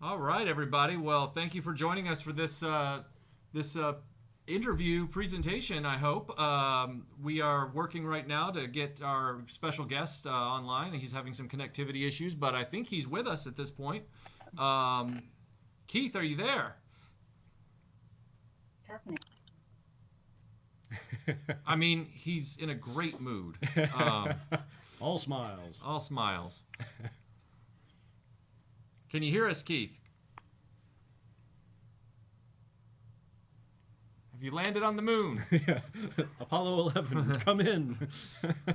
All right, everybody. Well, thank you for joining us for this interview presentation. I hope we are working right now to get our special guest online. He's having some connectivity issues, but I think he's with us at this point. Keith, are you there? Happening. I mean, he's in a great mood. All smiles. All smiles. Can you hear us, Keith? Have you landed on the moon? Yeah. Apollo 11, come in. I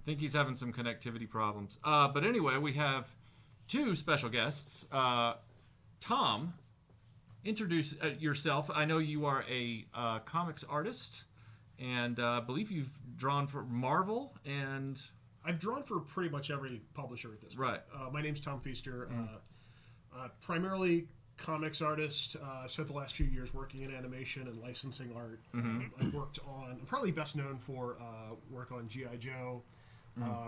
think he's having some connectivity problems. But anyway, we have two special guests. Tom, introduce yourself. I know you are a comics artist, and I believe you've drawn for Marvel and... I've drawn for pretty much every publisher at this point. Right. My name's Tom Feister. Primarily comics artist. Spent the last few years working in animation and licensing art. I worked on, I'm probably best known for work on G.I. Joe.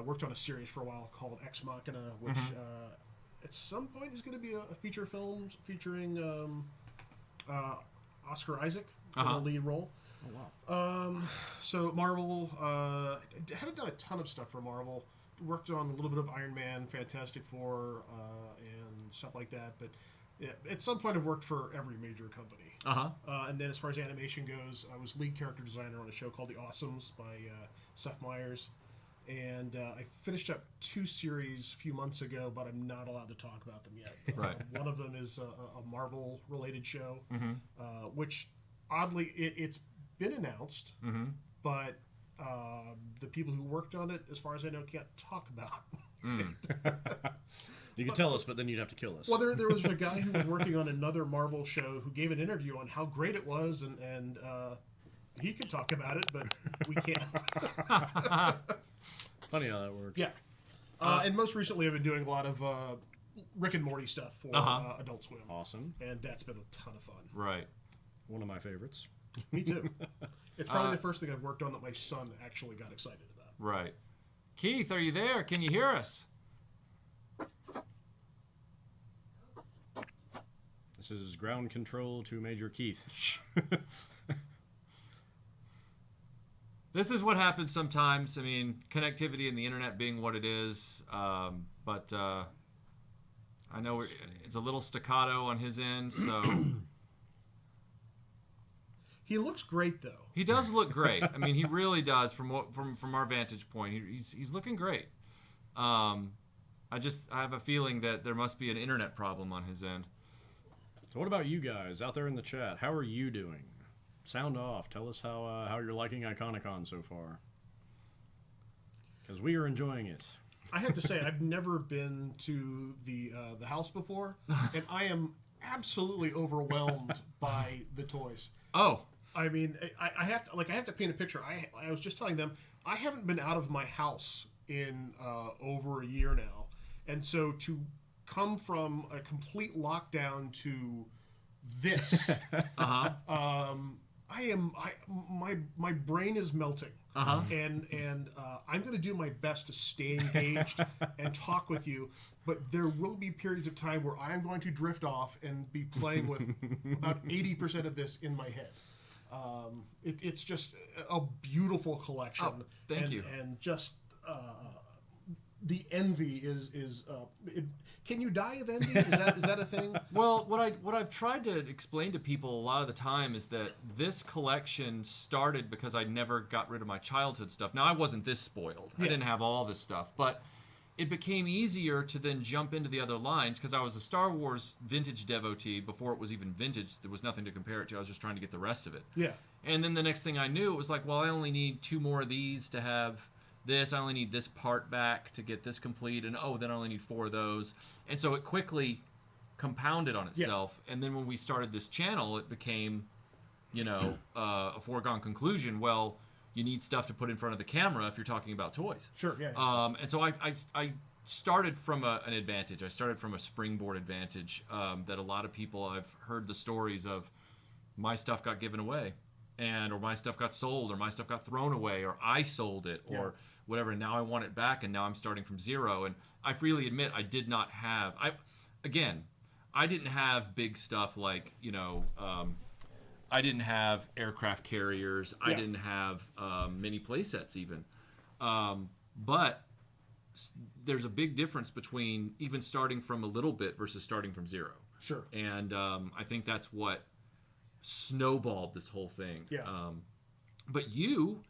Worked on a series for a while called Ex Machina, which at some point is going to be a feature film featuring Oscar Isaac in the lead role. Oh, wow. So Marvel, haven't done a ton of stuff for Marvel. Worked on a little bit of Iron Man, Fantastic Four, and stuff like that. But yeah, at some point I've worked for every major company. And then as far as animation goes, I was lead character designer on a show called The Awesomes by Seth Meyers. And I finished up 2 series a few months ago, but I'm not allowed to talk about them yet. Right. One of them is a Marvel-related show, which oddly it's been announced, but the people who worked on it, as far as I know, can't talk about it. You can tell us, but then you'd have to kill us. Well, there was a guy who was working on another Marvel show who gave an interview on how great it was, and he could talk about it, but we can't. Funny how that works. Yeah. And most recently I've been doing a lot of Rick and Morty stuff for Adult Swim. Awesome. And that's been a ton of fun. Right. One of my favorites. Me too. It's probably the first thing I've worked on that my son actually got excited about. Right. Keith, are you there? Can you hear us? This is ground control to Major Keith. This is what happens sometimes. I mean, connectivity and the internet being what it is. But I know it's a little staccato on his end, so... He looks great, though. He does look great. I mean, he really does from our vantage point. He's looking great. I have a feeling that there must be an internet problem on his end. So what about you guys out there in the chat? How are you doing? Sound off. Tell us how you're liking Iconicon so far. Because we are enjoying it. I have to say, I've never been to the house before, and I am absolutely overwhelmed by the toys. Oh. I mean, I have to paint a picture. I was just telling them I haven't been out of my house in over a year now, and so to come from a complete lockdown to this, my brain is melting, and I'm going to do my best to stay engaged and talk with you. But there will be periods of time where I'm going to drift off and be playing with about 80% of this in my head. It's just a beautiful collection. Oh, thank you. And just the envy is. Can you die of envy? Is that a thing? Well, what I've tried to explain to people a lot of the time is that this collection started because I never got rid of my childhood stuff. Now, I wasn't this spoiled. I didn't have all this stuff, but it became easier to then jump into the other lines because I was a Star Wars vintage devotee before it was even vintage. There was nothing to compare it to. I was just trying to get the rest of it. Yeah. And then the next thing I knew, it was like, well, I only need 2 more of these to have this. I only need this part back to get this complete. And, then I only need 4 of those. And so it quickly compounded on itself. Yeah. And then when we started this channel, it became, a foregone conclusion. Well, you need stuff to put in front of the camera if you're talking about toys. Sure, yeah. And so I started from an advantage. I started from a springboard advantage that a lot of people, I've heard the stories of my stuff got given away, or my stuff got sold, or my stuff got thrown away, or I sold it, or whatever, and now I want it back, and now I'm starting from zero. And I freely admit I did not have... I didn't have big stuff like, I didn't have aircraft carriers. I didn't have mini play sets even. But there's a big difference between even starting from a little bit versus starting from zero. Sure. And I think that's what snowballed this whole thing. Yeah. But you,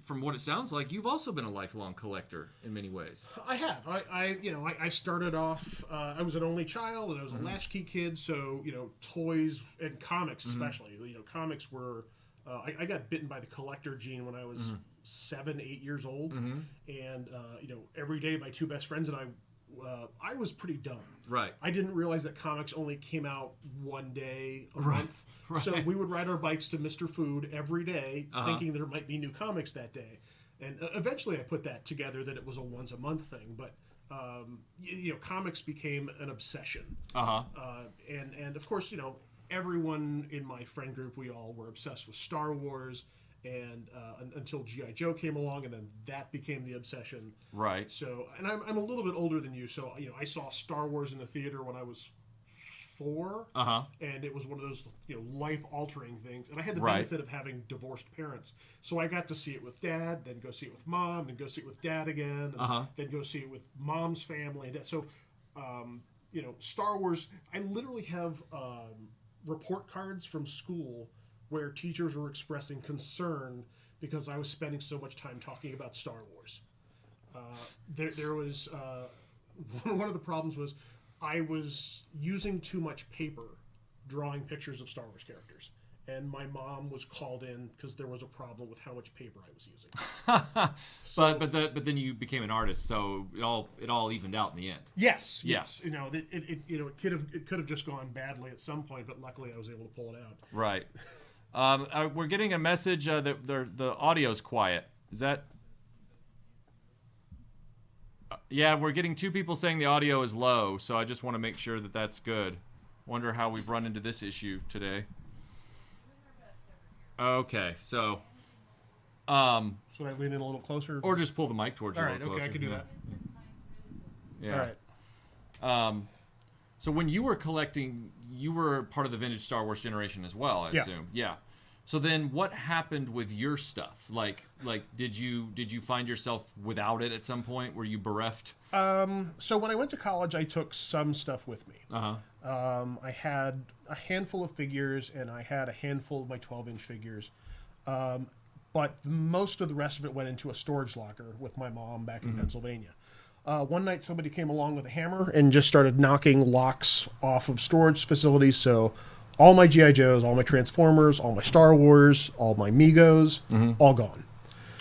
from what it sounds like, you've also been a lifelong collector in many ways. I have. I started off. I was an only child, and I was a latchkey kid. So toys and comics, especially. Comics were. I got bitten by the collector gene when I was 7, 8 years old, and every day my two best friends and I was pretty dumb. Right. I didn't realize that comics only came out one day a month. Right. So we would ride our bikes to Mr. Food every day, thinking there might be new comics that day. And eventually I put that together that it was a once a month thing. But, comics became an obsession. And of course, everyone in my friend group, we all were obsessed with Star Wars. And until G.I. Joe came along, and then that became the obsession. Right. So, and I'm a little bit older than you, so I saw Star Wars in the theater when I was 4, and it was one of those life-altering things. And I had the benefit of having divorced parents, so I got to see it with Dad, then go see it with Mom, then go see it with Dad again, and then go see it with Mom's family. And so, Star Wars. I literally have report cards from school where teachers were expressing concern because I was spending so much time talking about Star Wars. There was one of the problems was I was using too much paper drawing pictures of Star Wars characters, and my mom was called in because there was a problem with how much paper I was using. But then you became an artist, so it all evened out in the end. Yes. It could have just gone badly at some point, but luckily I was able to pull it out. Right. We're getting a message that the audio's quiet. Is that? Yeah, we're getting 2 people saying the audio is low, so I just want to make sure that that's good. Wonder how we've run into this issue today. Okay, so. Should I lean in a little closer? Or just pull the mic towards you a little closer. I can do that. Yeah. All right. So when you were collecting, you were part of the vintage Star Wars generation as well, I assume. Yeah. So then what happened with your stuff? Like did you find yourself without it at some point? Were you bereft? So when I went to college, I took some stuff with me. I had a handful of figures, and I had a handful of my 12-inch figures. But most of the rest of it went into a storage locker with my mom back in Pennsylvania. One night somebody came along with a hammer and just started knocking locks off of storage facilities. So all my G.I. Joes, all my Transformers, all my Star Wars, all my Megos, all gone.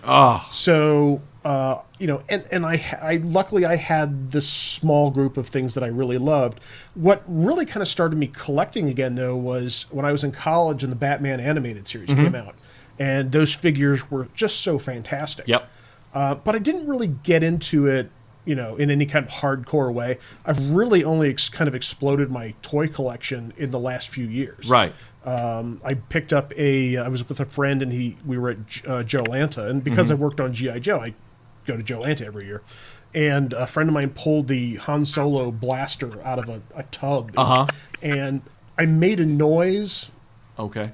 Oh. So, and I luckily I had this small group of things that I really loved. What really kind of started me collecting again, though, was when I was in college and the Batman animated series came out. And those figures were just so fantastic. Yep. But I didn't really get into it, in any kind of hardcore way. I've really only kind of exploded my toy collection in the last few years. Right. I picked up I was with a friend, and we were at Joe Lanta, and because I worked on G.I. Joe, I go to Joe Lanta every year. And a friend of mine pulled the Han Solo blaster out of a tub. And I made a noise. Okay.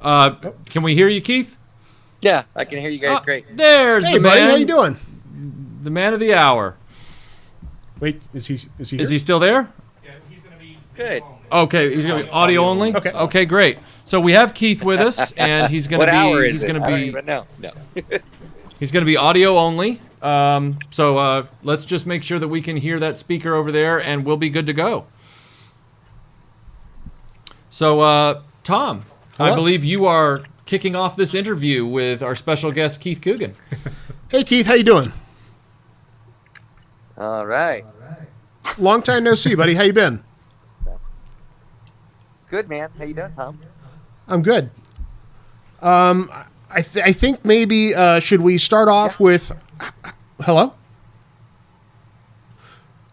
Can we hear you, Keith? Yeah, I can hear you guys great. There's Hey, the man. buddy, how you doing? The man of the hour. Wait, is he here? Is he still there? Yeah, he's going to be Good. Okay, he's gonna be audio only. Okay. Okay, great. So we have Keith with us, and he's gonna What be hour is he's it? gonna I don't be even know. No. he's gonna be audio only. So let's just make sure that we can hear that speaker over there, and we'll be good to go. So Tom, Hello? I believe you are kicking off this interview with our special guest Keith Coogan. Hey, Keith, how you doing? All right. Long time no see, buddy. How you been? Good, man. How you doing, Tom? I'm good. I think maybe should we start off with hello?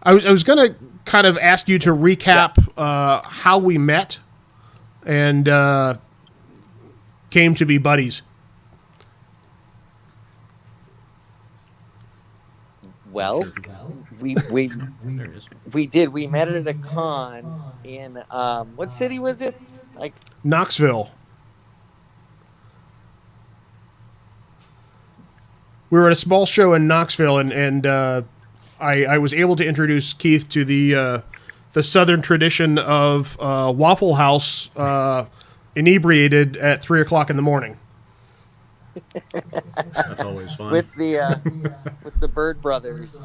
I was gonna kind of ask you to recap how we met and came to be buddies. Well, we did. We met at a con in what city was it? Like Knoxville. We were at a small show in Knoxville, and I was able to introduce Keith to the Southern tradition of Waffle House inebriated at 3:00 in the morning. That's always fun. with the Bird Brothers.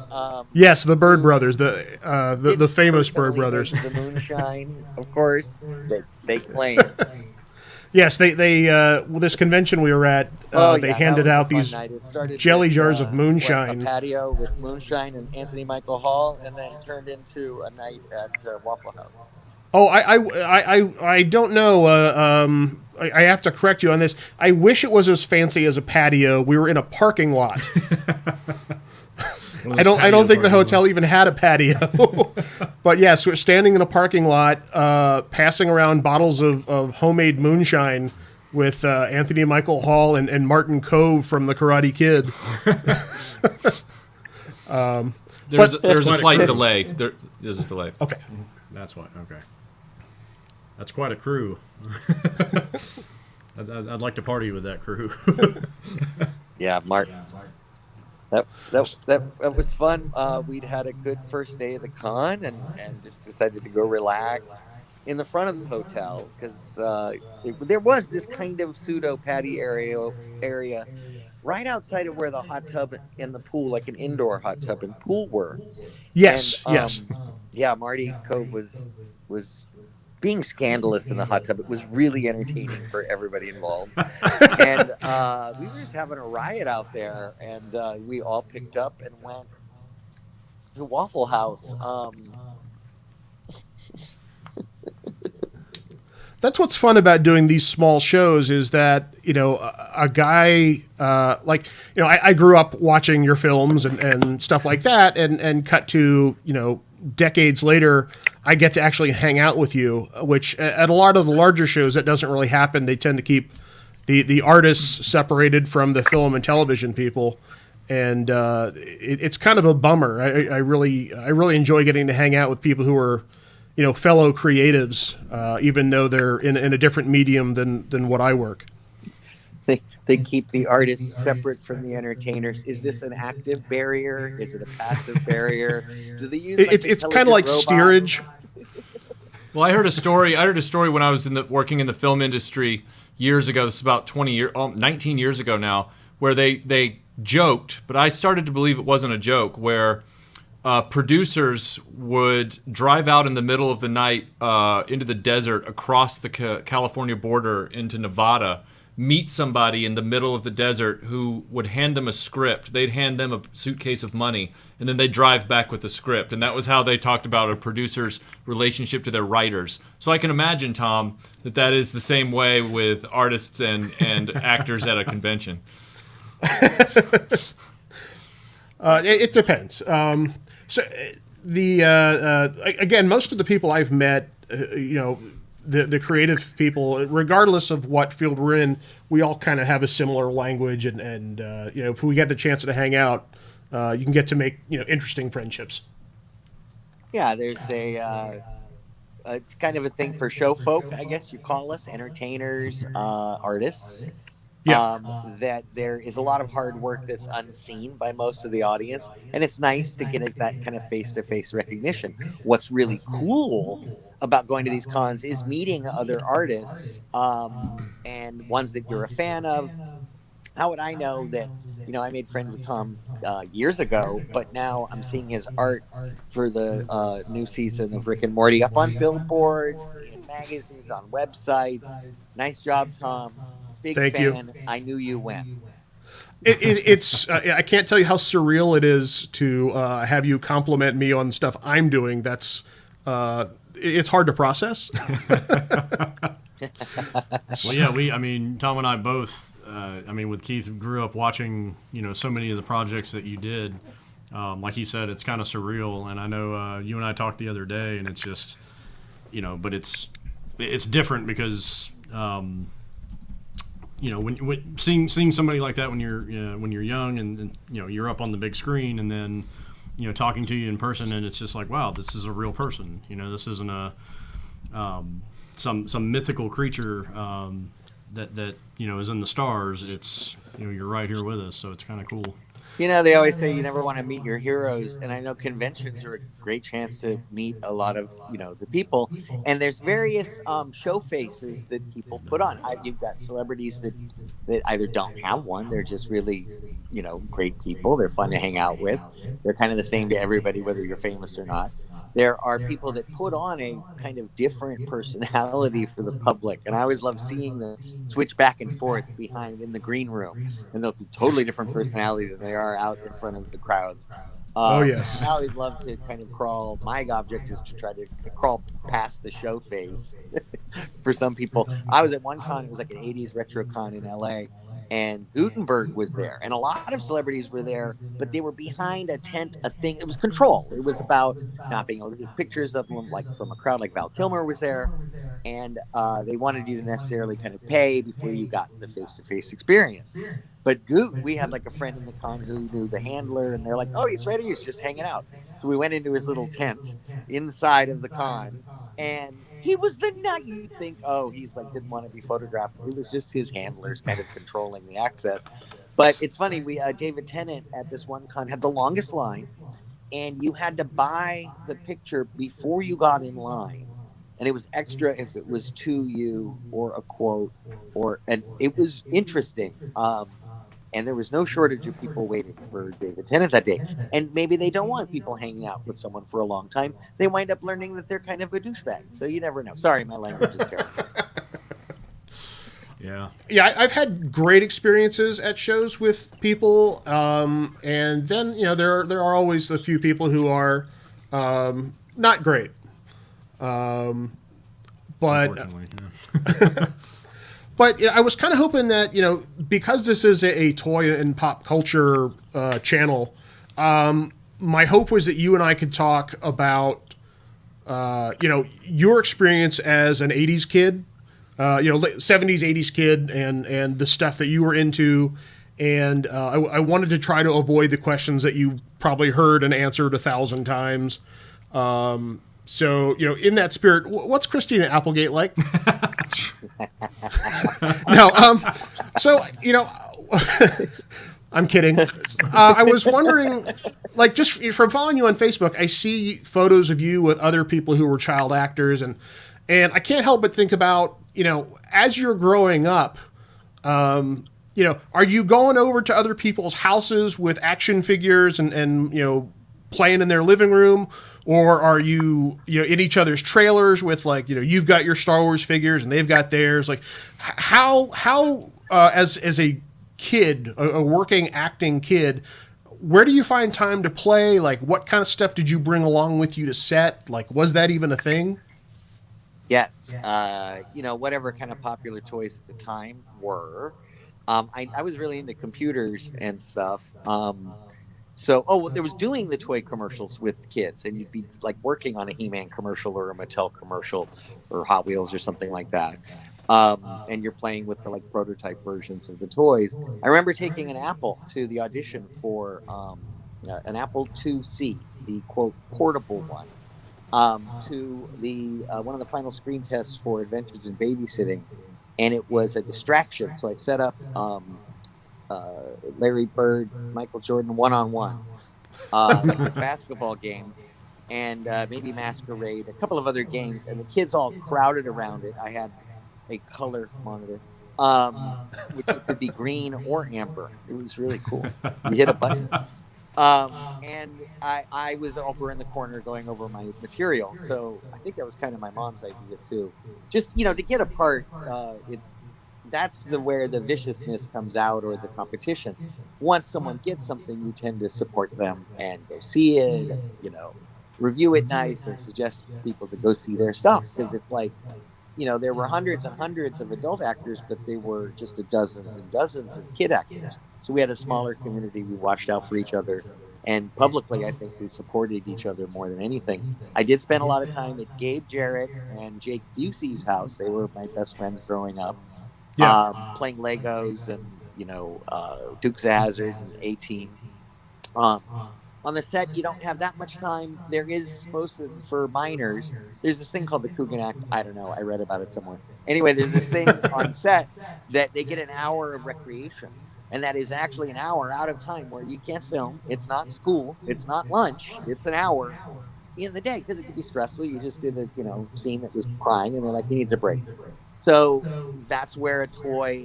Yes, the Bird Brothers, the famous Bird Brothers. The moonshine, of course. They claim. Yes, they this convention we were at, they handed out these jelly jars of moonshine. A patio with moonshine and Anthony Michael Hall, and then turned into a night at Waffle House. Oh, I don't know. I have to correct you on this. I wish it was as fancy as a patio. We were in a parking lot. I don't think the hotel even had a patio. But yes, we're standing in a parking lot, passing around bottles of homemade moonshine with Anthony Michael Hall and Martin Kove from The Karate Kid. There's a slight delay. There's a delay. Okay. That's why. Okay. That's quite a crew. I'd like to party with that crew. Yeah, Martin. That was fun. We'd had a good first day of the con and just decided to go relax in the front of the hotel because there was this kind of pseudo patio area right outside of where the hot tub and the pool, like an indoor hot tub and pool were. Yes, and, yes. Yeah, Marty Cove was being scandalous in the hot tub. It was really entertaining for everybody involved. And we were just having a riot out there, and we all picked up and went to Waffle House. That's what's fun about doing these small shows is that, a guy, I grew up watching your films and stuff like that, and cut to, decades later, I get to actually hang out with you, which at a lot of the larger shows, that doesn't really happen. They tend to keep the artists separated from the film and television people. And it's kind of a bummer. I really enjoy getting to hang out with people who are, fellow creatives, even though they're in a different medium than what I work. They keep the artists separate from the entertainers. Is this an active barrier? Is it a passive barrier? Do they use it's kind of like steerage. Well, I heard a story when I was working in the film industry years ago. This is about 19 years ago now, where they joked, but I started to believe it wasn't a joke, where producers would drive out in the middle of the night into the desert across the California border into Nevada, meet somebody in the middle of the desert who would hand them a script. They'd hand them a suitcase of money, and then they'd drive back with the script. And that was how they talked about a producer's relationship to their writers. So I can imagine, Tom, that is the same way with artists and actors at a convention. It depends. So again, most of the people I've met, the creative people, regardless of what field we're in, we all kind of have a similar language, and if we get the chance to hang out, you can get to make interesting friendships. Yeah, there's it's kind of a thing for show folk, I guess you call us, entertainers, artists. Yeah. That there is a lot of hard work that's unseen by most of the audience, and it's nice to get that kind of face-to-face recognition. What's really cool about going to these cons is meeting other artists and ones that you're a fan of. How would I know that, I made friends with Tom years ago, but now I'm seeing his art for the new season of Rick and Morty up on billboards, in magazines, on websites. Nice job, Tom. Big Thank fan. you. I knew you when. It's I can't tell you how surreal it is to have you compliment me on stuff I'm doing. That's it's hard to process. Well, yeah, Tom and I both. With Keith, grew up watching so many of the projects that you did. Like he said, it's kind of surreal, and I know you and I talked the other day, and it's just but it's different because. When seeing somebody like that when you're young and you're up on the big screen, and then talking to you in person, and it's just like, wow, this is a real person. This isn't some mythical creature that is in the stars. It's you're right here with us, so it's kind of cool. They always say you never want to meet your heroes, and I know conventions are a great chance to meet a lot of the people. And there's various show faces that people put on. You've got celebrities that either don't have one, they're just really great people. They're fun to hang out with. They're kind of the same to everybody, whether you're famous or not. There are people that put on a kind of different personality for the public, and I always love seeing them switch back and forth behind in the green room, and they'll be totally different personality than they are out in front of the crowds. Oh yes. I always love to kind of crawl. My object is to try to crawl past the show phase. For some people, I was at one con. It was like an '80s retro con in LA. And Gutenberg was there, and a lot of celebrities were there, but they were behind a tent, a thing. It was control. It was about not being able to get pictures of them, like from a crowd. Like Val Kilmer was there, and they wanted you to necessarily kind of pay before you got the face-to-face experience. But we had like a friend in the con who knew the handler, and they're like, "Oh, he's ready. He's just hanging out." So we went into his little tent inside of the con, and he was the nut. You'd think, oh, he's like didn't want to be photographed. It was just his handlers kind of controlling the access. But it's funny. We David Tennant at this one con had the longest line, and you had to buy the picture before you got in line, and it was extra if it was to you or a quote and it was interesting. And there was no shortage of people waiting for David Tennant that day. And maybe they don't want people hanging out with someone for a long time. They wind up learning that they're kind of a douchebag. So you never know. Sorry, my language is terrible. Yeah, I've had great experiences at shows with people. And then, there are always a few people who are not great. But But I was kind of hoping that, because this is a toy and pop culture channel, my hope was that you and I could talk about, your experience as an 80s kid, 70s, 80s kid, and the stuff that you were into. And I wanted to try to avoid the questions that you probably heard and answered 1,000 times. So, in that spirit, what's Christina Applegate like? No, I'm kidding. I was wondering, just from following you on Facebook, I see photos of you with other people who were child actors, and I can't help but think about, as you're growing up, are you going over to other people's houses with action figures and playing in their living room? Or are you, in each other's trailers with you've got your Star Wars figures and they've got theirs? How as a kid, a working acting kid, where do you find time to play? What kind of stuff did you bring along with you to set? Was that even a thing? Yes. Whatever kind of popular toys at the time were. I was really into computers and stuff. There was doing the toy commercials with kids, and you'd be working on a He-Man commercial or a Mattel commercial or Hot Wheels or something like that. And you're playing with the prototype versions of the toys. I remember taking an Apple to the audition for an Apple IIc, the quote portable one, to the one of the final screen tests for Adventures in Babysitting, and it was a distraction. So I set up Larry Bird, Michael Jordan one-on-one, this basketball game, and maybe Masquerade, a couple of other games, and the kids all crowded around it. I had a color monitor, which could be green or amber. It was really cool. You hit a button. And I was over in the corner going over my material. So I think that was kind of my mom's idea too. Just, to get a part, that's where the viciousness comes out, or the competition. Once someone gets something, you tend to support them and go see it, review it nice and suggest people to go see their stuff. Because it's there were hundreds and hundreds of adult actors, but they were just dozens and dozens of kid actors. So we had a smaller community. We watched out for each other. And publicly, I think we supported each other more than anything. I did spend a lot of time at Gabe Jarrett and Jake Busey's house. They were my best friends growing up. Yeah. Playing Legos and, Dukes of Hazzard and A-Team. On the set, you don't have that much time. There is supposed to, for minors, there's this thing called the Coogan Act. I don't know. I read about it somewhere. Anyway, there's this thing on set that they get an hour of recreation. And that is actually an hour out of time where you can't film. It's not school. It's not lunch. It's an hour in the day because it could be stressful. You just did a scene that was crying, and they're like, he needs a break. So that's where a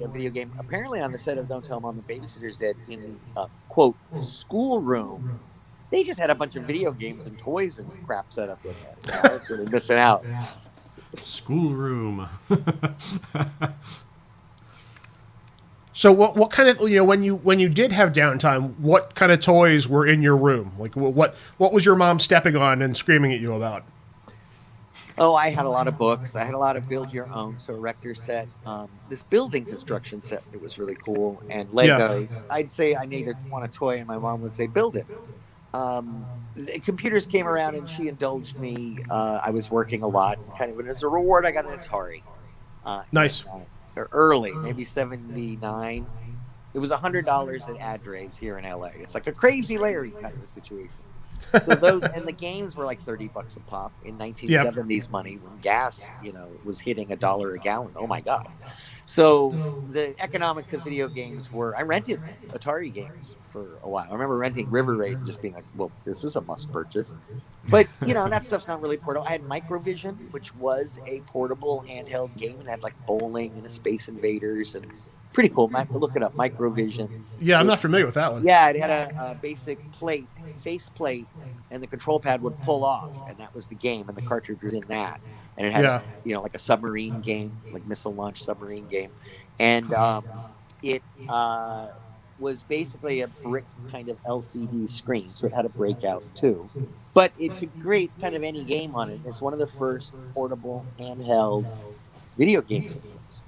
video game, apparently on the set of Don't Tell Mom the Babysitter's Dead, in quote schoolroom, they just had a bunch of video games and toys and crap set up in there. I was really missing out. Schoolroom. So what kind of, when you did have downtime, what kind of toys were in your room? Like what was your mom stepping on and screaming at you about? Oh, I had a lot of books. I had a lot of build your own. So Erector set, this building construction set, it was really cool. And Legos. Yeah. I'd say I needed want a toy, and my mom would say, build it. The computers came around, and she indulged me. I was working a lot. Kind of, and as a reward, I got an Atari. Nice. Early, maybe 79. It was $100 at Adres here in LA. It's like a Crazy Larry kind of a situation. So those, and the games were like $30 a pop in 1970s money, when gas, was hitting $1 a gallon. Oh my God. So the economics of video games were, I rented Atari games for a while. I remember renting River Raid and just being like, well, this is a must purchase. But, that stuff's not really portable. I had Microvision, which was a portable handheld game, and had like bowling and a Space Invaders, and pretty cool. Look it up, Microvision. Yeah, I'm not familiar with that one. Yeah, it had a basic face plate, and the control pad would pull off, and that was the game, and the cartridge was in that. And it had, like a submarine game, like missile launch submarine game. And it was basically a brick kind of LCD screen, so it had a breakout too. But it could create kind of any game on it. It's one of the first portable handheld video game systems.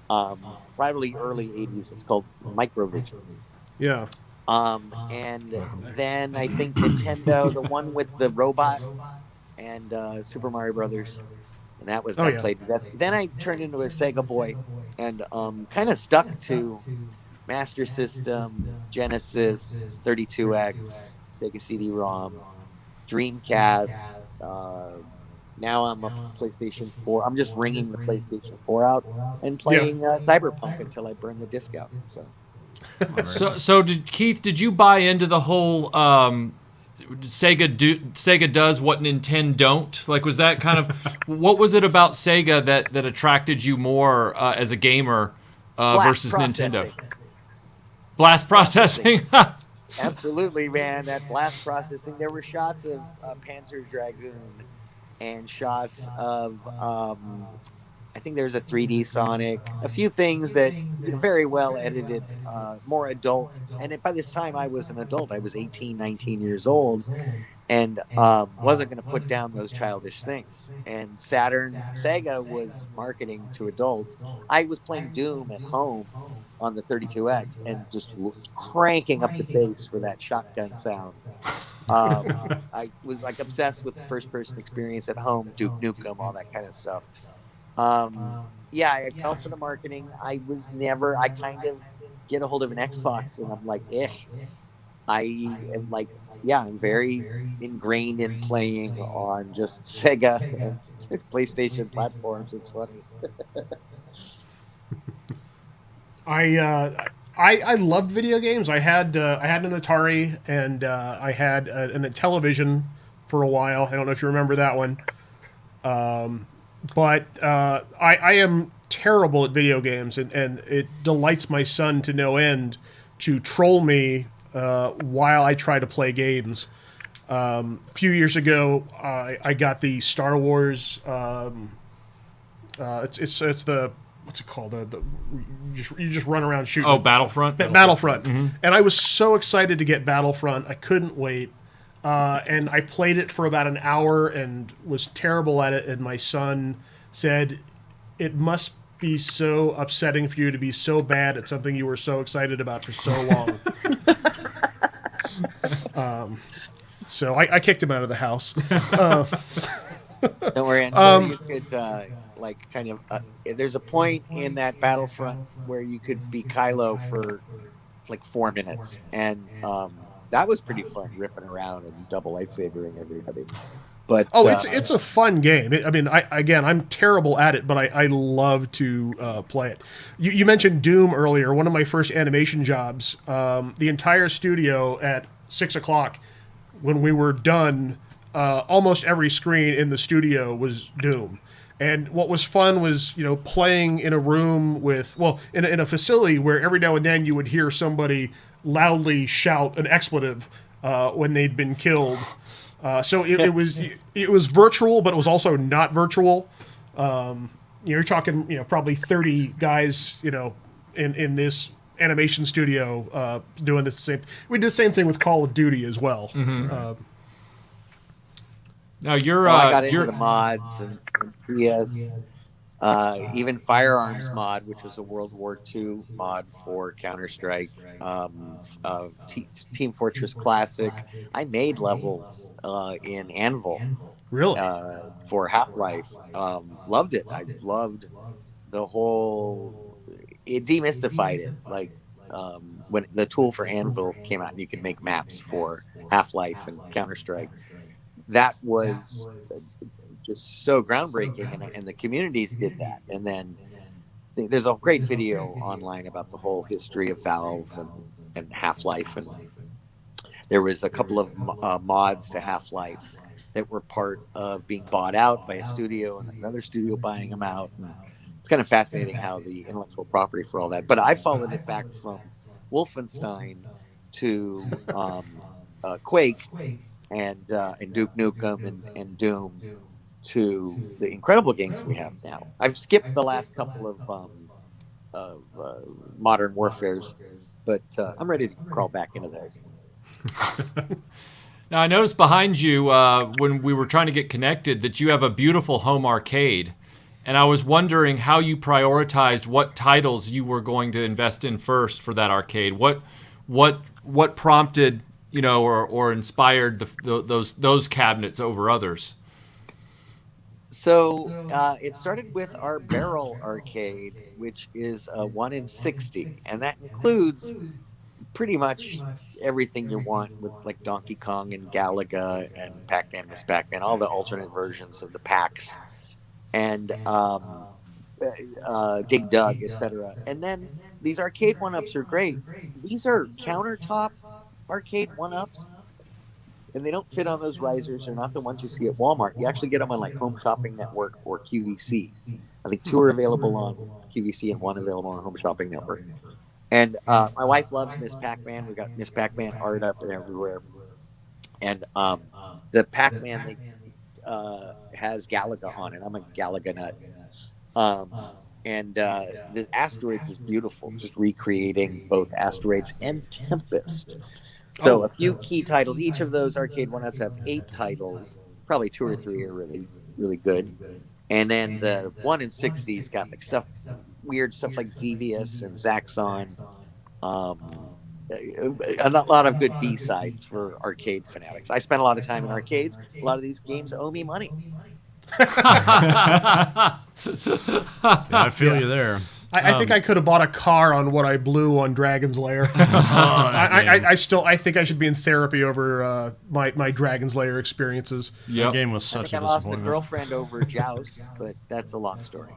Probably early 80s. It's called Microvision. Yeah. And then I think Nintendo, the one with the robot and Super Mario Brothers, and that was played to death. Then I turned into a Sega boy and kind of stuck to Master System, Genesis, 32X, Sega CD-ROM, Dreamcast. Now I'm a PlayStation 4. I'm just ringing the PlayStation 4 out and playing Cyberpunk until I burn the disc out. So did you buy into the whole Sega does what Nintendo don't? Like, was that kind of what was it about Sega that attracted you more as a gamer versus Nintendo? Blast processing. Absolutely, man. That blast processing. There were shots of Panzer Dragoon and shots of I think there's a 3D Sonic, a few things that very well edited, more adult. And by this time I was an adult. I was 18, 19 years old, and wasn't going to put down those childish things. And Sega was marketing to adults. I was playing Doom at home on the 32X and just cranking up the bass for that shotgun sound. I was like obsessed with the first-person experience at home, Duke Nukem, all that kind of stuff. I fell for the marketing. I kind of get a hold of an Xbox and I'm like, I am like, I'm very ingrained in playing on just Sega and PlayStation platforms. It's funny. I loved video games. I had an Atari, and I had a television for a while. I don't know if you remember that one. But I am terrible at video games, and it delights my son to no end to troll me while I try to play games. A few years ago, I got the Star Wars. It's the what's it called? You just run around shooting. Oh, Battlefront. Battlefront. Mm-hmm. And I was so excited to get Battlefront. I couldn't wait. And I played it for about an hour and was terrible at it. And my son said, "It must be so upsetting for you to be so bad at something you were so excited about for so long." So I kicked him out of the house. Don't worry, until you could there's a point in that Battlefront where you could be Kylo for like 4 minutes, and that was pretty fun, ripping around and double lightsabering everybody. But Oh, it's a fun game. I mean, I'm terrible at it, but I love to play it. You mentioned Doom earlier. One of my first animation jobs. The entire studio at 6:00 when we were done. Almost every screen in the studio was Doom. And what was fun was, playing in a room with, in a facility where every now and then you would hear somebody loudly shout an expletive when they'd been killed. So it was virtual, but it was also not virtual. You're talking, probably 30 guys, in this animation studio doing the same. We did the same thing with Call of Duty as well. Mm-hmm. Now you're. I got into the mods and CS, even Firearms mod, which was a World War II mod for Counter-Strike, Team Fortress Classic. I made levels in Anvil. Really? For Half-Life. Loved it. I loved the whole. It demystified it. Like when the tool for Anvil came out, and you could make maps for Half-Life and Counter-Strike. That was just so groundbreaking, and the communities did that. And then there's a great video online about the whole history of Valve and Half-Life, and there was a couple of mods to Half-Life that were part of being bought out by a studio and another studio buying them out. And it's kind of fascinating how the intellectual property for all that. But I followed it back from Wolfenstein to Quake and Duke Nukem and Doom to the incredible games we have now. I've skipped the last couple of Modern Warfares, but I'm ready to crawl back into those. Now, I noticed behind you, when we were trying to get connected, that you have a beautiful home arcade. And I was wondering how you prioritized what titles you were going to invest in first for that arcade. What prompted, or inspired those cabinets over others? So it started with our Barrel arcade, which is a 1 in 60, and that includes pretty much everything you want, with like Donkey Kong and Galaga and Pac-Man, Miss Pac-Man, all the alternate versions of the packs, and Dig Dug, etc. And then these arcade one-ups are great. These are countertop arcade one-ups, and they don't fit on those risers. They're not the ones you see at Walmart. You actually get them on like Home Shopping Network or QVC. I think 2 are available on QVC and 1 available on Home Shopping Network. And my wife loves Miss Pac-Man. We got Miss Pac-Man art up and everywhere. And the Pac-Man has Galaga on it. I'm a Galaga nut. And the Asteroids is beautiful, just recreating both Asteroids and Tempest. So a few key titles. Each of those arcade one-ups have 8 titles. Probably 2 or 3 are really, really good. And then the 1 in 60's got like weird stuff like Xevious and Zaxxon. A lot of good B-sides for arcade fanatics. I spent a lot of time in arcades. A lot of these games owe me money. Yeah, I feel you there. I think I could have bought a car on what I blew on Dragon's Lair. I think I should be in therapy over my Dragon's Lair experiences. Yep. The game was such a I lost a disappointment. girlfriend over Joust, but that's a long story.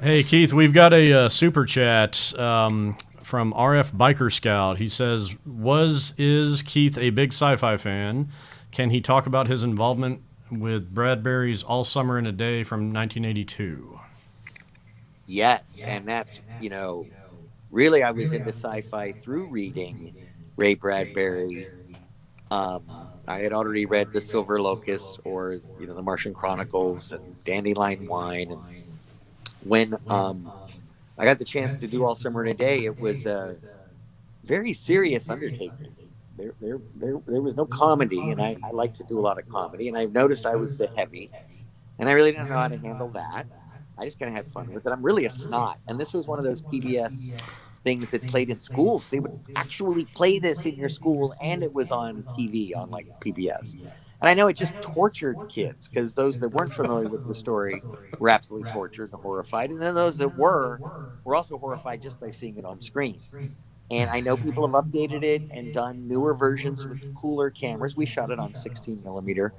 Hey, Keith, we've got a super chat from RF Biker Scout. He says, is Keith a big sci-fi fan? Can he talk about his involvement with Bradbury's All Summer in a Day from 1982? Yes, and that's, really I was into sci-fi through reading Ray Bradbury. I had already read The Silver Locust or, The Martian Chronicles and Dandelion Wine. And when I got the chance to do All Summer in a Day, it was a very serious undertaking. There was no comedy, and I like to do a lot of comedy, and I noticed I was the heavy, and I really didn't know how to handle that. I just kind of had fun with it. I'm really a snot, and this was one of those PBS things that played in schools. They would actually play this in your school, and it was on TV on like PBS. And I know it just tortured kids, because those that weren't familiar with the story were absolutely tortured and horrified, and then those that were also horrified just by seeing it on screen. And I know people have updated it and done newer versions with cooler cameras. We shot it on 16 millimeter,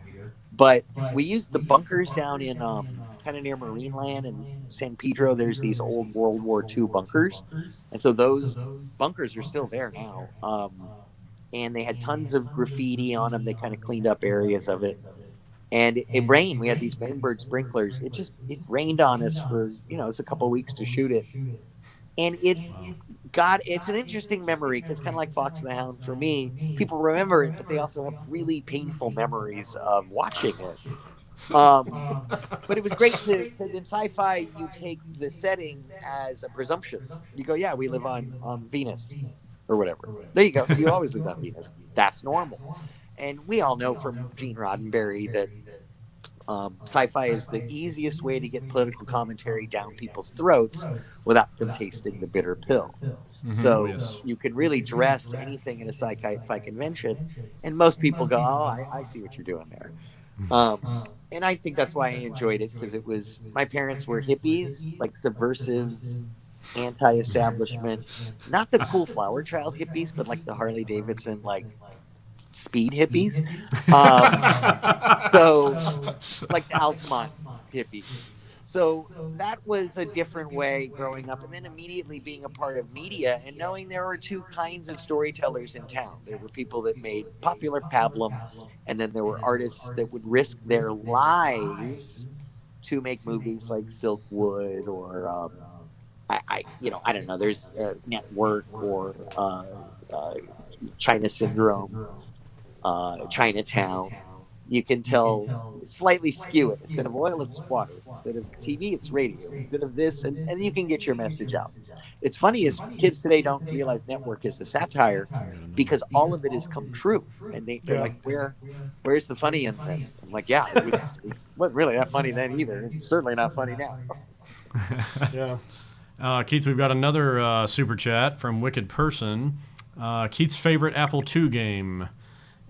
but we used the bunkers down in kind of near Marineland and San Pedro. There's these old World War II bunkers, and so those bunkers are still there now. And they had tons of graffiti on them. They kind of cleaned up areas of it. And it rained. We had these rainbird sprinklers. It rained on us for, it's a couple of weeks to shoot it. And it's an interesting memory because kind of like Fox and the Hound for me, people remember it, but they also have really painful memories of watching it. But it was great because in sci-fi you take the setting as a presumption. You go, yeah, we live on Venus or whatever. There you go. You always live on Venus. That's normal. And we all know from Gene Roddenberry that sci-fi is the easiest way to get political commentary down people's throats without them tasting the bitter pill. Mm-hmm. So you can really dress anything in a sci-fi convention, and most people go, "Oh, I see what you're doing there." And I think that's why I enjoyed it, because my parents were hippies, like subversive, anti-establishment, not the cool flower child hippies, but like the Harley Davidson, like speed hippies. So like the Altamont hippies. So that was a different way growing up, and then immediately being a part of media and knowing there were two kinds of storytellers in town. There were people that made popular pablum, and then there were artists that would risk their lives to make movies like Silkwood or I don't know. There's Network or China Syndrome, Chinatown. You can tell slightly skew it. Instead of oil, it's water. Instead of TV, it's radio. Instead of this, and you can get your message out. It's funny is kids today don't realize Network is a satire because all of it has come true, and they're like, where's the funny in this? I'm like, yeah, it wasn't really that funny then either. It's certainly not funny now. Yeah. Keith, we've got another super chat from Wicked Person. Keith's favorite Apple II game.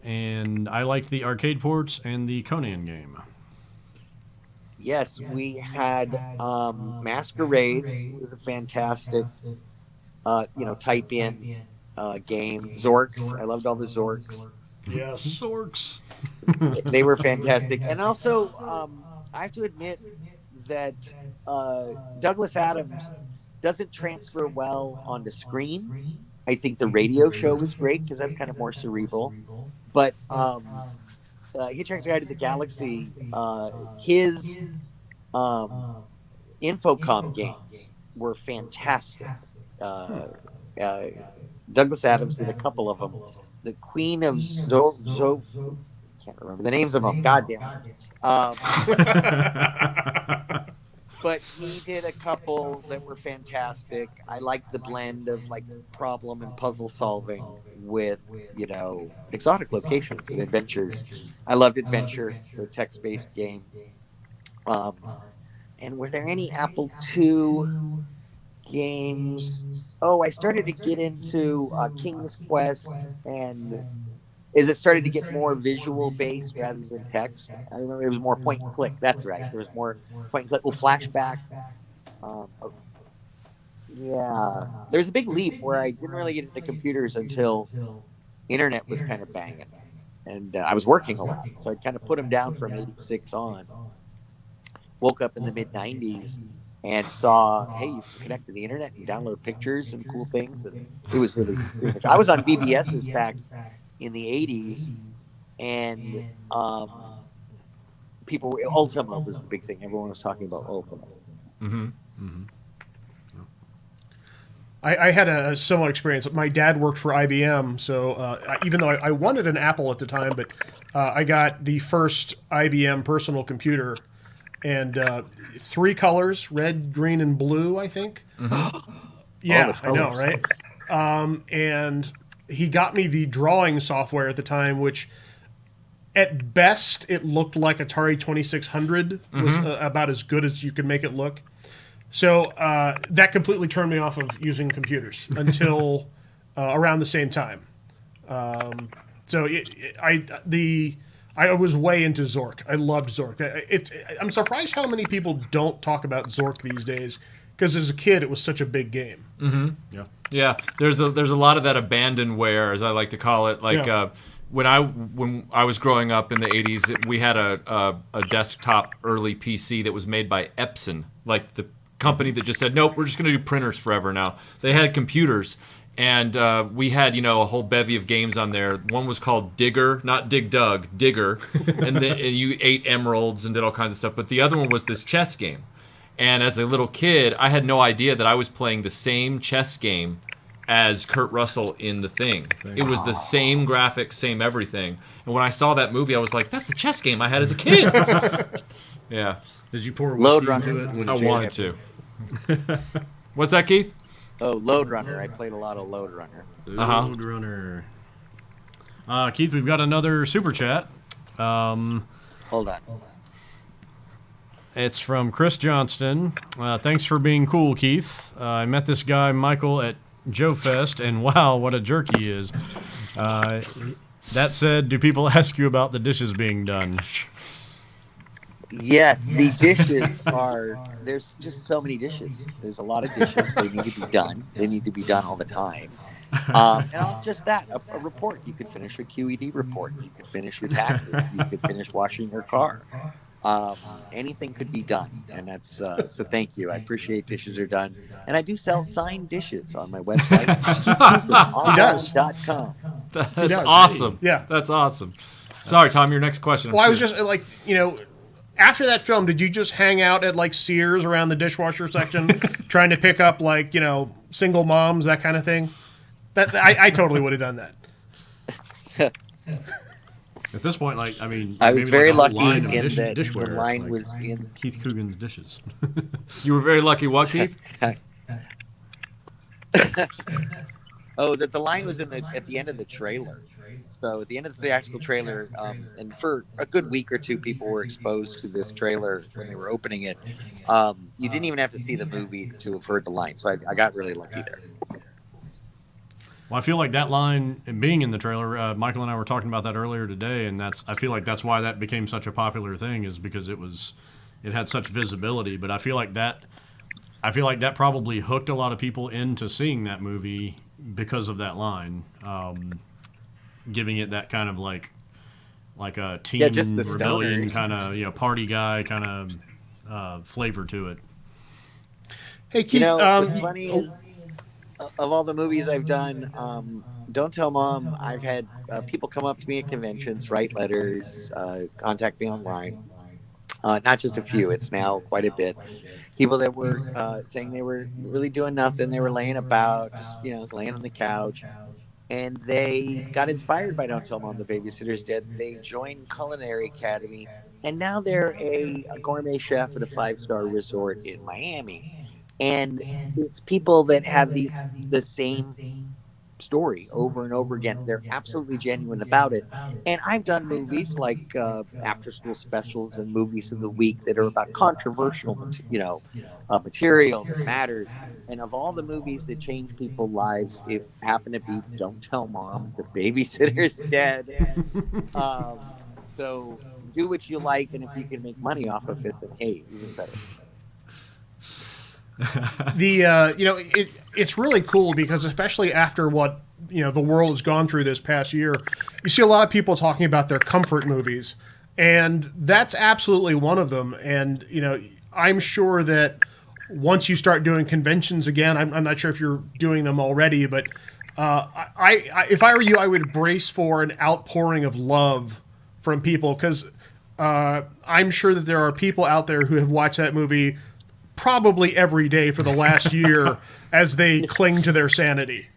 And I liked the arcade ports and the Conan game. Yes, we had Masquerade. It was a fantastic, type in game. Zorks. I loved all the Zorks. Yes, Zorks. They were fantastic. And also, I have to admit that Douglas Adams doesn't transfer well onto screen. I think the radio show was great because that's kind of more cerebral. But Hitchhiker's Guide to the Galaxy, his Infocom games were fantastic. Douglas Adams did a couple of them. The Queen of can't remember the names of them. Goddamn. But he did a couple that were fantastic. I liked the blend of like problem and puzzle solving with, exotic locations and adventures. I loved Adventure, the text-based game. And were there any Apple II games? Oh, I started to get into King's Quest, and as it started to get more visual based rather than text. I remember it was more point and click. That's right. There was more point and click. Well, flashback. Yeah. There was a big leap where I didn't really get into computers until internet was kind of banging. And I was working a lot. So I kind of put them down from 86 on. Woke up in the mid-90s and saw, hey, you can connect to the internet and download pictures and cool things. And it was really I was on BBS's back in the 80s, and Ultima was the big thing. Everyone was talking about Ultima. Mm-hmm. Mm-hmm. I had a similar experience. My dad worked for IBM, so even though I wanted an Apple at the time, but I got the first IBM personal computer, and 3 colors, red, green, and blue, I think. Mm-hmm. Yeah, I know, right? And he got me the drawing software at the time, which at best it looked like Atari 2600 was about as good as you could make it look. So that completely turned me off of using computers until around the same time. So I was way into Zork. I loved Zork. I'm surprised how many people don't talk about Zork these days, because as a kid it was such a big game. Mm-hmm. Yeah. Yeah, there's a lot of that abandonware, as I like to call it. Like when I was growing up in the 80s, we had a desktop early PC that was made by Epson, like the company that just said, nope, we're just going to do printers forever now. They had computers, and we had a whole bevy of games on there. One was called Digger, not Dig Dug, Digger, and then you ate emeralds and did all kinds of stuff. But the other one was this chess game. And as a little kid, I had no idea that I was playing the same chess game as Kurt Russell in The Thing. It was the same graphics, same everything. And when I saw that movie, I was like, that's the chess game I had as a kid. Yeah. Did you pour Load whiskey into Runner. it? I wanted to. What's that, Keith? Oh, Load Runner. I played a lot of Load Runner. Load Runner. Keith, we've got another super chat. Hold on. It's from Chris Johnston. Thanks for being cool, Keith. I met this guy, Michael, at Joe Fest, and wow, what a jerk he is. That said, do people ask you about the dishes being done? Yes, the dishes are. There's just so many dishes. There's a lot of dishes. They need to be done. They need to be done all the time. And not just that, a report. You could finish a QED report. You could finish your taxes. You could finish washing your car. Anything could be done, and that's so. Thank you. I appreciate dishes are done, and I do sell signed dishes on my website. He does. .com. That's awesome. Yeah, that's awesome. Sorry, Tom. Your next question. Well, I was just like, after that film, did you just hang out at like Sears around the dishwasher section, trying to pick up like single moms, that kind of thing? That I totally would have done that. At this point, I was very lucky in that dishware, the line was in Keith Coogan's dishes. You were very lucky. What, Keith? Oh, that the line was at the end of the trailer. So at the end of the theatrical trailer, and for a good week or two, people were exposed to this trailer when they were opening it. You didn't even have to see the movie to have heard the line. So I got really lucky there. Well, I feel like that line being in the trailer, Michael and I were talking about that earlier today, and I feel like that's why that became such a popular thing, is because it had such visibility. But I feel like that probably hooked a lot of people into seeing that movie because of that line, giving it that kind of like a teen rebellion kind of party guy kind of flavor to it. Hey Keith, what's funny is, of all the movies I've done, Don't Tell Mom, I've had people come up to me at conventions, write letters, contact me online. Not just a few, it's now quite a bit. People that were saying they were really doing nothing. They were laying about, just laying on the couch. And they got inspired by Don't Tell Mom, The Babysitter's Dead. They joined Culinary Academy. And now they're a gourmet chef at a 5-star resort in Miami. And it's people that have the same story over and over again. They're absolutely genuine about it. And I've done movies like after school specials and movies of the week that are about controversial, material that matters. And of all the movies that change people's lives, it happened to be Don't Tell Mom, The Babysitter's Dead. So do what you like, and if you can make money off of it, then hey, even better. It's really cool because especially after what the world has gone through this past year, you see a lot of people talking about their comfort movies, and that's absolutely one of them. And I'm sure that once you start doing conventions again, I'm not sure if you're doing them already, but if I were you, I would brace for an outpouring of love from people, because I'm sure that there are people out there who have watched that movie probably every day for the last year as they cling to their sanity.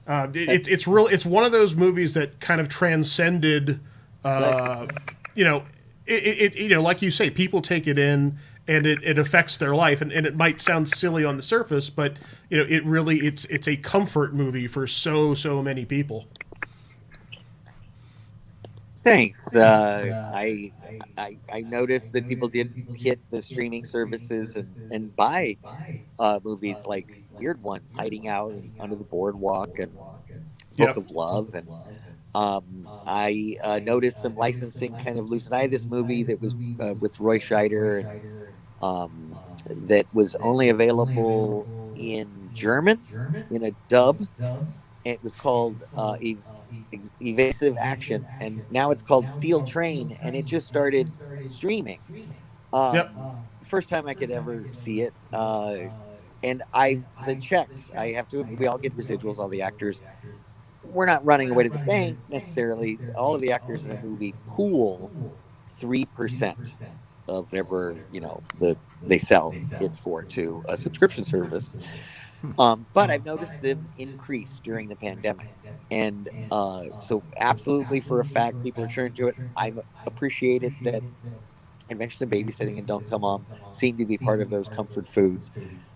It's one of those movies that kind of transcended, like you say, people take it in and it affects their life. And it might sound silly on the surface, but it's a comfort movie for so many people. Thanks. I noticed that people did hit the streaming services and buy movies like weird ones, Hiding Out and Under the Boardwalk and Book of Love. And I noticed some licensing kind of loose. And I had this movie that was with Roy Scheider that was only available in German in a dub. It was called Evasive Action, and now it's called Steel Train, and it just started streaming. Yep. First time I could ever see it. And the checks, I have to, we all get residuals, all the actors. We're not running away to the bank necessarily. All of the actors in a movie pool 3% of whatever, they sell it for to a subscription service. But I've noticed them increase during the pandemic. And so absolutely for a fact, people are turning to it. I've appreciated that Adventures in Babysitting and Don't Tell Mom seem to be part of those comfort foods.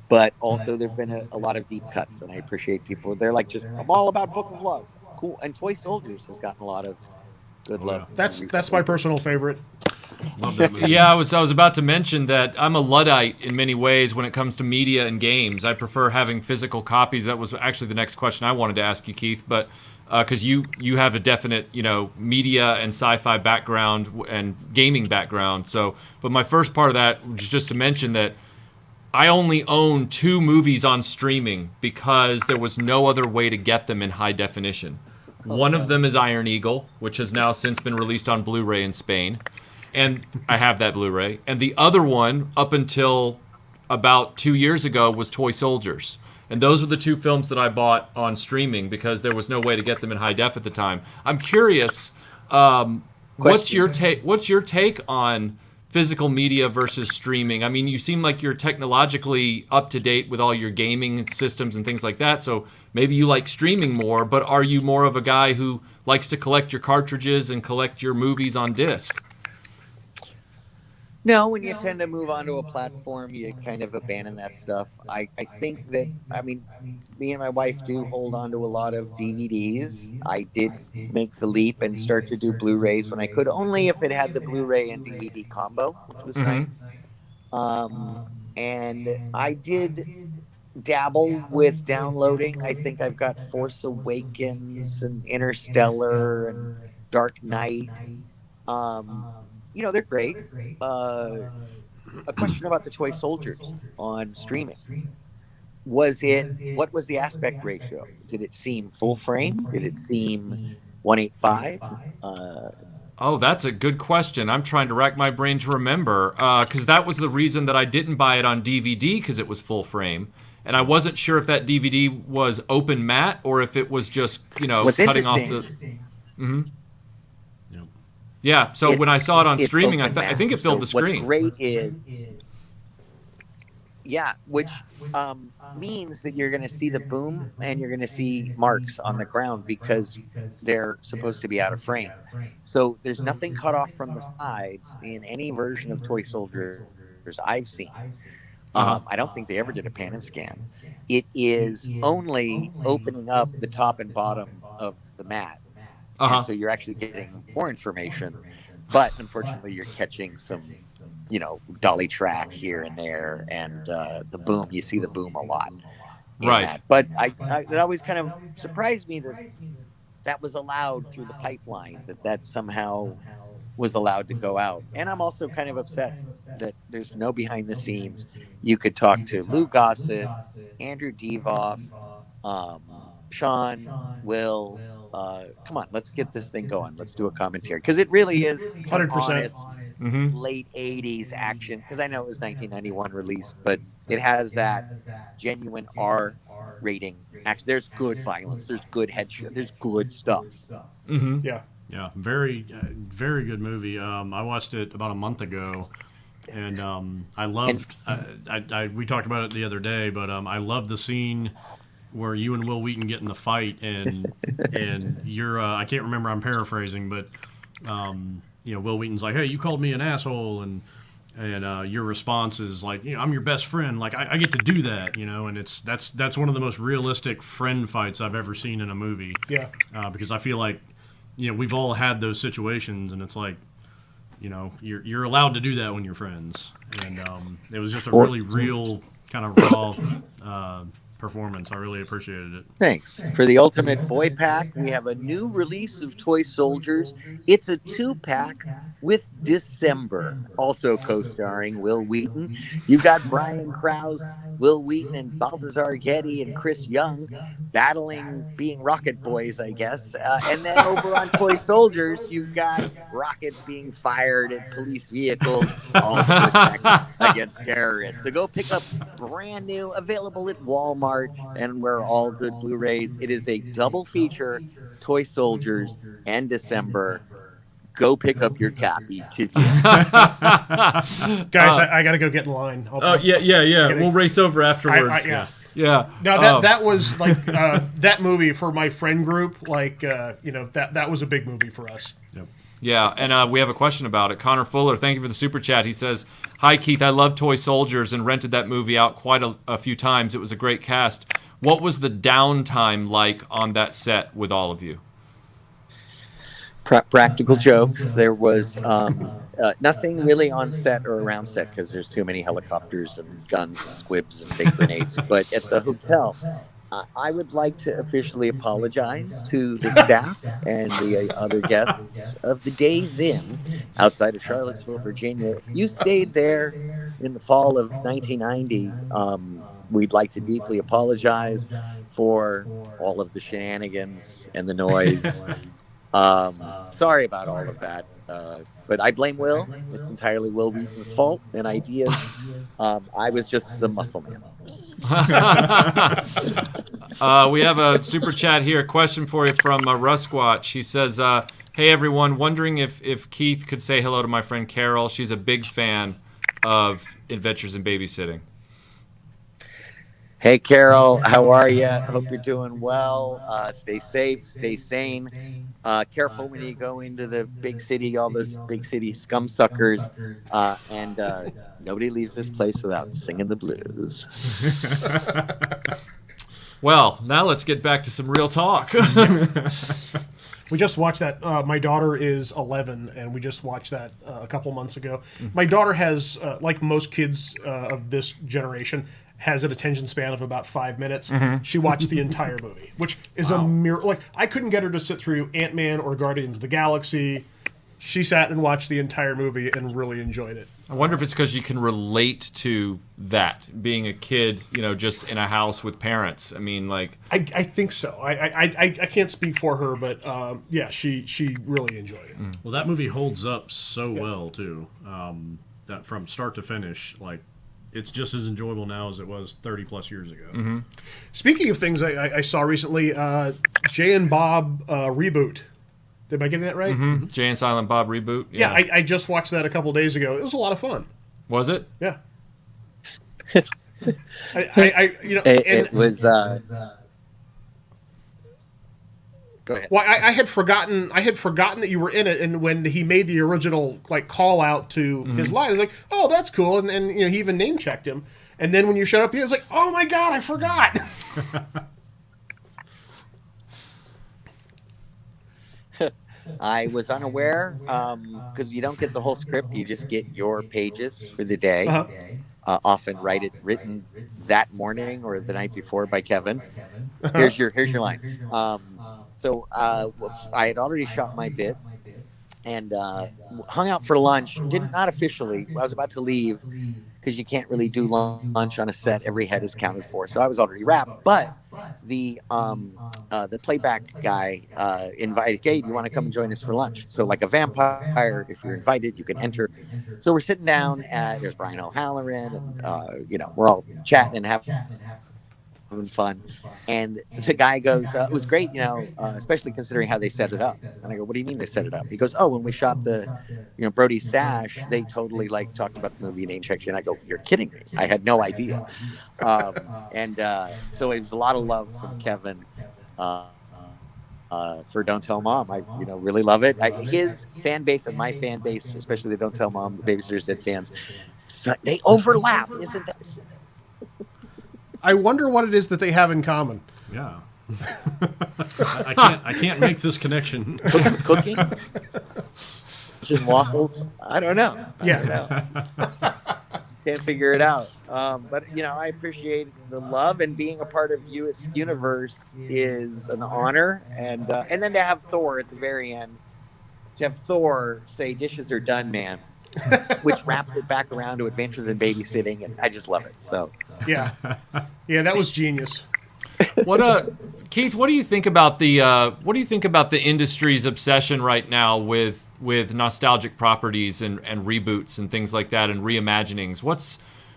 But also there've been a lot of deep cuts, and I appreciate people. They're like, just, I'm all about Book of Love. Cool. And Toy Soldiers has gotten a lot of good love. That's my personal favorite. Love that movie. Yeah, I was about to mention that I'm a Luddite in many ways when it comes to media and games. I prefer having physical copies. That was actually the next question I wanted to ask you, Keith, but because you have a definite media and sci-fi background and gaming background. So, but my first part of that was just to mention that I only own 2 movies on streaming because there was no other way to get them in high definition. One of them is Iron Eagle, which has now since been released on Blu-ray in Spain. And I have that Blu-ray. And the other one, up until about 2 years ago, was Toy Soldiers. And those were the 2 films that I bought on streaming because there was no way to get them in high def at the time. I'm curious, what's your take on physical media versus streaming? I mean, you seem like you're technologically up to date with all your gaming systems and things like that. So maybe you like streaming more, but are you more of a guy who likes to collect your cartridges and collect your movies on disc? No, when you tend to move onto a platform, you kind of abandon that stuff. I think that, me and my wife do hold on to a lot of DVDs. I did make the leap and start to do Blu-rays when I could, only if it had the Blu-ray and DVD combo, which was nice. And I did dabble with downloading. I think I've got Force Awakens and Interstellar and Dark Knight. They're great. A question about the Toy Soldiers on streaming. What was the aspect ratio? Did it seem full frame? Did it seem 185? Oh, that's a good question. I'm trying to rack my brain to remember, because that was the reason that I didn't buy it on DVD, because it was full frame. And I wasn't sure if that DVD was open matte or if it was just, cutting off the... Mm-hmm. Yeah, so when I saw it on streaming, I think it filled the screen. What's great is, which means that you're going to see the boom and you're going to see marks on the ground because they're supposed to be out of frame. So there's nothing cut off from the sides in any version of Toy Soldiers I've seen. I don't think they ever did a pan and scan. It is only opening up the top and bottom of the mat. And so you're actually getting more information, but unfortunately you're catching some, dolly track here and there, and the boom. You see the boom a lot, right? That. But it always kind of surprised me that was allowed through the pipeline. That somehow was allowed to go out. And I'm also kind of upset that there's no behind the scenes. You could talk to Lou Gossett, Andrew Devoff, Sean, Will. Come on, let's get this thing going. Let's do a commentary, because it really is 100% late 80s action, because I know it was 1991 release, but it has that genuine R rating action. There's good violence, there's good headshot, there's good stuff. Yeah, very very good movie. I watched it about a month ago, and I loved we talked about it the other day, but I loved the scene where you and Will Wheaton get in the fight, and you're I can't remember, I'm paraphrasing, but Will Wheaton's like, hey, you called me an asshole, and your response is like, I'm your best friend, like I get to do that, and that's one of the most realistic friend fights I've ever seen in a movie. Because I feel like we've all had those situations, and it's like, you're allowed to do that when you're friends, and it was just a really real kind of raw performance. I really appreciated it. Thanks. For the Ultimate Boy Pack, we have a new release of Toy Soldiers. It's a 2-pack with December, also co-starring Will Wheaton. You've got Brian Krause, Will Wheaton, and Balthazar Getty and Chris Young battling, being Rocket Boys, I guess. And then over on Toy Soldiers, you've got rockets being fired at police vehicles, all to protect against terrorists. So go pick up brand new, available at Walmart and where all good Blu-rays. It is a double feature, Toy Soldiers and December. Go pick up your copy today. Guys, I got to go get in line. Yeah. We'll race over afterwards. Yeah. No, that was like that movie for my friend group. Like, that was a big movie for us. Yep. Yeah, and we have a question about it. Connor Fuller, thank you for the super chat. He says, "Hi Keith, I love Toy Soldiers and rented that movie out quite a few times. It was a great cast. What was the downtime like on that set with all of you?" Practical jokes. There was nothing really on set or around set because there's too many helicopters and guns and squibs and big grenades. But at the hotel, I would like to officially apologize to the staff and the other guests of the Days Inn outside of Charlottesville, Virginia. If you stayed there in the fall of 1990, we'd like to deeply apologize for all of the shenanigans and the noise. Sorry about all of that. But I blame Will. It's entirely Will Wheaton's fault and ideas. I was just the muscle man. We have a super chat here. Question for you from Ruskwatch. He says, "Hey everyone, wondering if Keith could say hello to my friend Carol. She's a big fan of Adventures in Babysitting." Hey Carol, how are you? Hope you're doing well. Stay safe, stay sane. Careful when you go into the big city, all those big city scum suckers. And nobody leaves this place without singing the blues. Well, now let's get back to some real talk. We just watched that. My daughter is 11, and we just watched that a couple months ago. My daughter has, like most kids of this generation, has an attention span of about 5 minutes. Mm-hmm. She watched the entire movie, which is a miracle. Like, I couldn't get her to sit through Ant-Man or Guardians of the Galaxy. She sat and watched the entire movie and really enjoyed it. I wonder if it's because you can relate to that, being a kid, just in a house with parents. I mean, like... I think so. I can't speak for her, but yeah, she really enjoyed it. Well, that movie holds up so well, too. That from start to finish, like, it's just as enjoyable now as it was 30-plus years ago. Mm-hmm. Speaking of things I saw recently, Jay and Bob reboot. Did I get that right? Mm-hmm. Jay and Silent Bob reboot. Yeah, I just watched that a couple days ago. It was a lot of fun. Was it? Yeah. It was. Go ahead. Well, I had forgotten that you were in it, and when he made the original call out to his line, I was like, "Oh, that's cool," and he even name checked him. And then when you showed up, I was like, "Oh my god, I forgot." I was unaware because you don't get the whole script; you just get your pages for the day. Uh-huh. Often written that morning or the night before by Kevin. Here's your lines. So I had already shot my bit and hung out for lunch. Not officially. I was about to leave because you can't really do lunch on a set. Every head is counted for. So I was already wrapped. But the playback guy invited, "Hey, do you want to come and join us for lunch?" So like a vampire, if you're invited, you can enter. So we're sitting down. There's Brian O'Halloran, and we're all chatting and having fun. And the guy goes, "It was great, especially considering how they set it up." And I go, "What do you mean they set it up?" He goes, "Oh, when we shot the, Brody's Stash, they totally talked about the movie name checked." And I go, "You're kidding me! I had no idea." So it was a lot of love from Kevin for Don't Tell Mom. I really love it. His fan base and my fan base, especially the Don't Tell Mom, the Babysitter's Dead fans, so they overlap, isn't that? I wonder what it is that they have in common. Yeah. I can't make this connection. Cooking? Waffles? I don't know. Yeah. Can't figure it out. But I appreciate the love, and being a part of US Universe is an honor. And then to have Thor at the very end, to have Thor say "dishes are done, man," which wraps it back around to Adventures in Babysitting, and I just love it. So Yeah, that was genius. Keith, what do you think about the industry's obsession right now with nostalgic properties and reboots and things like that and reimaginings?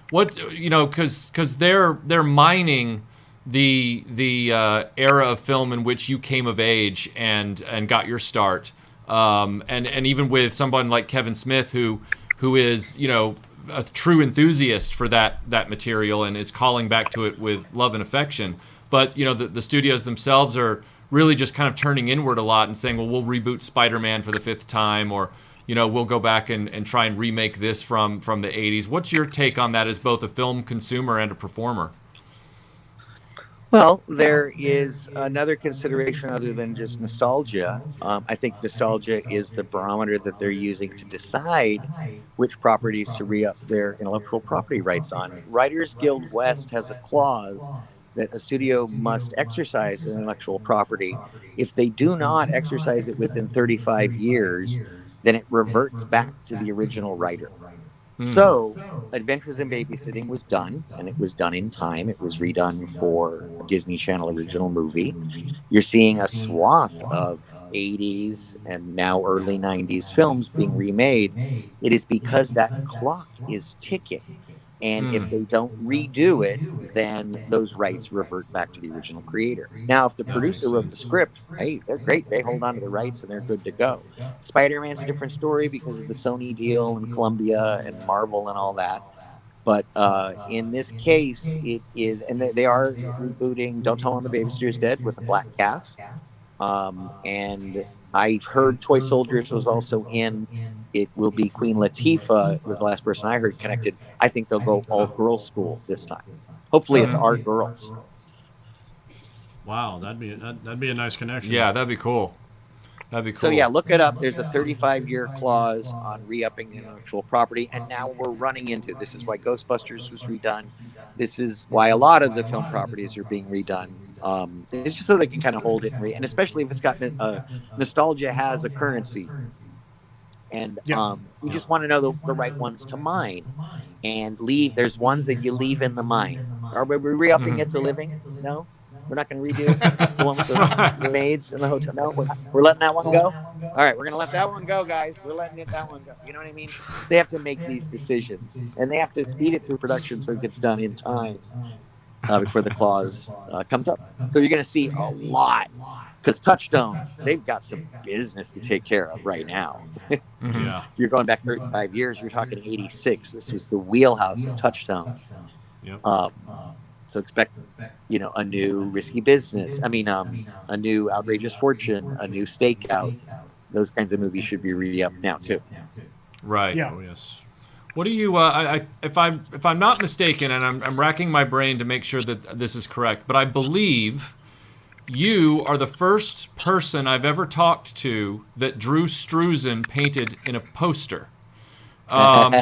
Because they're mining the era of film in which you came of age and got your start, and even with someone like Kevin Smith who is a true enthusiast for that material and is calling back to it with love and affection. But the studios themselves are really just kind of turning inward a lot and saying, well, we'll reboot Spider-Man for the 5th time, or we'll go back and try and remake this from the 80s. What's your take on that as both a film consumer and a performer? Well, there is another consideration other than just nostalgia. I think nostalgia is the barometer that they're using to decide which properties to re-up their intellectual property rights on. Writers Guild West has a clause that a studio must exercise an intellectual property. If they do not exercise it within 35 years, then it reverts back to the original writer. So, Adventures in Babysitting was done, and it was done in time. It was redone for a Disney Channel original movie. You're seeing a swath of 80s and now early 90s films being remade. It is because that clock is ticking. And if they don't redo it, then those rights revert back to the original creator. Now, if the producer wrote the script, hey, they're great. They hold on to the rights and they're good to go. Spider-Man's a different story because of the Sony deal and Columbia and Marvel and all that. But in this case, it is, and they are rebooting Don't Tell Them the Babysitter's Dead with a black cast. And I've heard Toy Soldiers was also in. It will be Queen Latifah was the last person I heard connected. I think they'll go all girls school this time. Hopefully, it's our girls. Wow, that'd be a nice connection. Yeah, that'd be cool. That'd be cool. So yeah, look it up. There's a 35-year clause on re-upping the intellectual property, and now we're running into this. Is why Ghostbusters was redone. This is why a lot of the film properties are being redone. It's just so they can kind of hold it, and especially if it's got nostalgia has a currency. And we just want to know the right ones to mine and leave. There's ones that you leave in the mine. Are we re-upping It's a Living? No? We're not going to redo the one with the maids in the hotel? No? We're letting that one go? All right, we're going to let that one go, guys. We're letting that one go. You know what I mean? They have to make these decisions. And they have to speed it through production so it gets done in time before the clause comes up. So you're going to see a lot. Because Touchstone, they've got some business to take care of right now. Yeah. You're going back 35 years, you're talking 86. This was the wheelhouse of Touchstone. Yep. So expect, a new Risky Business. I mean, a new Outrageous Fortune, a new Stakeout. Those kinds of movies should be re-upped now, too. Right. Yeah. Oh, yes. What do you? If I'm not mistaken, and I'm racking my brain to make sure that this is correct, but I believe you are the first person I've ever talked to that Drew Struzan painted in a poster. And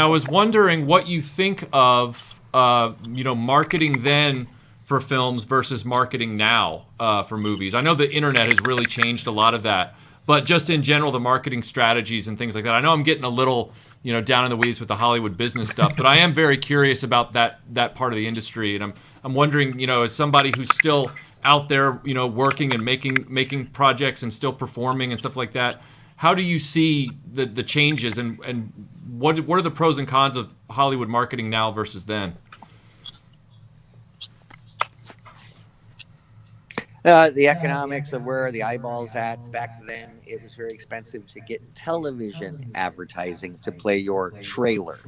I was wondering what you think of, marketing then for films versus marketing now for movies. I know the internet has really changed a lot of that, but just in general, the marketing strategies and things like that. I know I'm getting a little, down in the weeds with the Hollywood business stuff, but I am very curious about that part of the industry, and I'm wondering, as somebody who's still out there, working and making projects and still performing and stuff like that, how do you see the changes and what are the pros and cons of Hollywood marketing now versus then? The economics of where the eyeballs at back then, it was very expensive to get television advertising to play your trailer.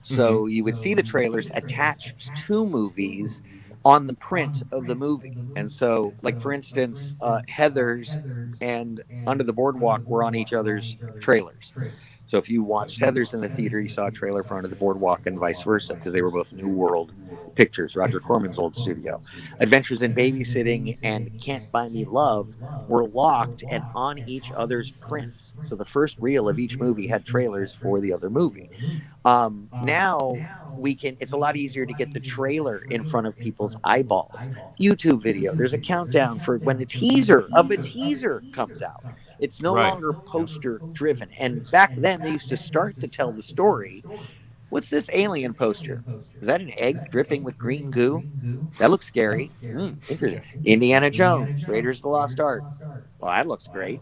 So you would see the trailers attached to movies on the print of the movie. And so, like, for instance, Heathers and Under the Boardwalk were on each other's trailers. So if you watched Heathers in the theater, you saw a trailer for Under the Boardwalk and vice versa, because they were both New World Pictures, Roger Corman's old studio. Adventures in Babysitting and Can't Buy Me Love were locked and on each other's prints. So the first reel of each movie had trailers for the other movie. Now we can, it's a lot easier to get the trailer in front of people's eyeballs. YouTube video, there's a countdown for when the teaser of a teaser comes out. It's no Right. longer poster driven. And back then they used to start to tell the story. What's this alien poster? Is that an egg dripping with green goo? That looks scary. Interesting. Indiana Jones, Raiders of the Lost Ark. Well, that looks great.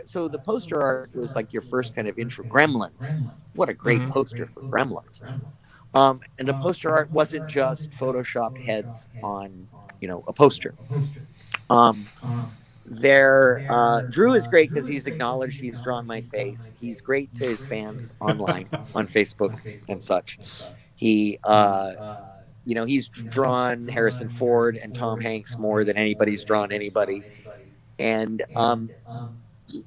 So the poster art was like your first kind of intro. Gremlins. What a great poster for Gremlins. And the poster art wasn't just photoshopped heads on, a poster. Drew is great because he's acknowledged he's drawn my face. He's great to his fans online on Facebook and such. He's drawn Harrison Ford and Tom Hanks more than anybody's drawn anybody. And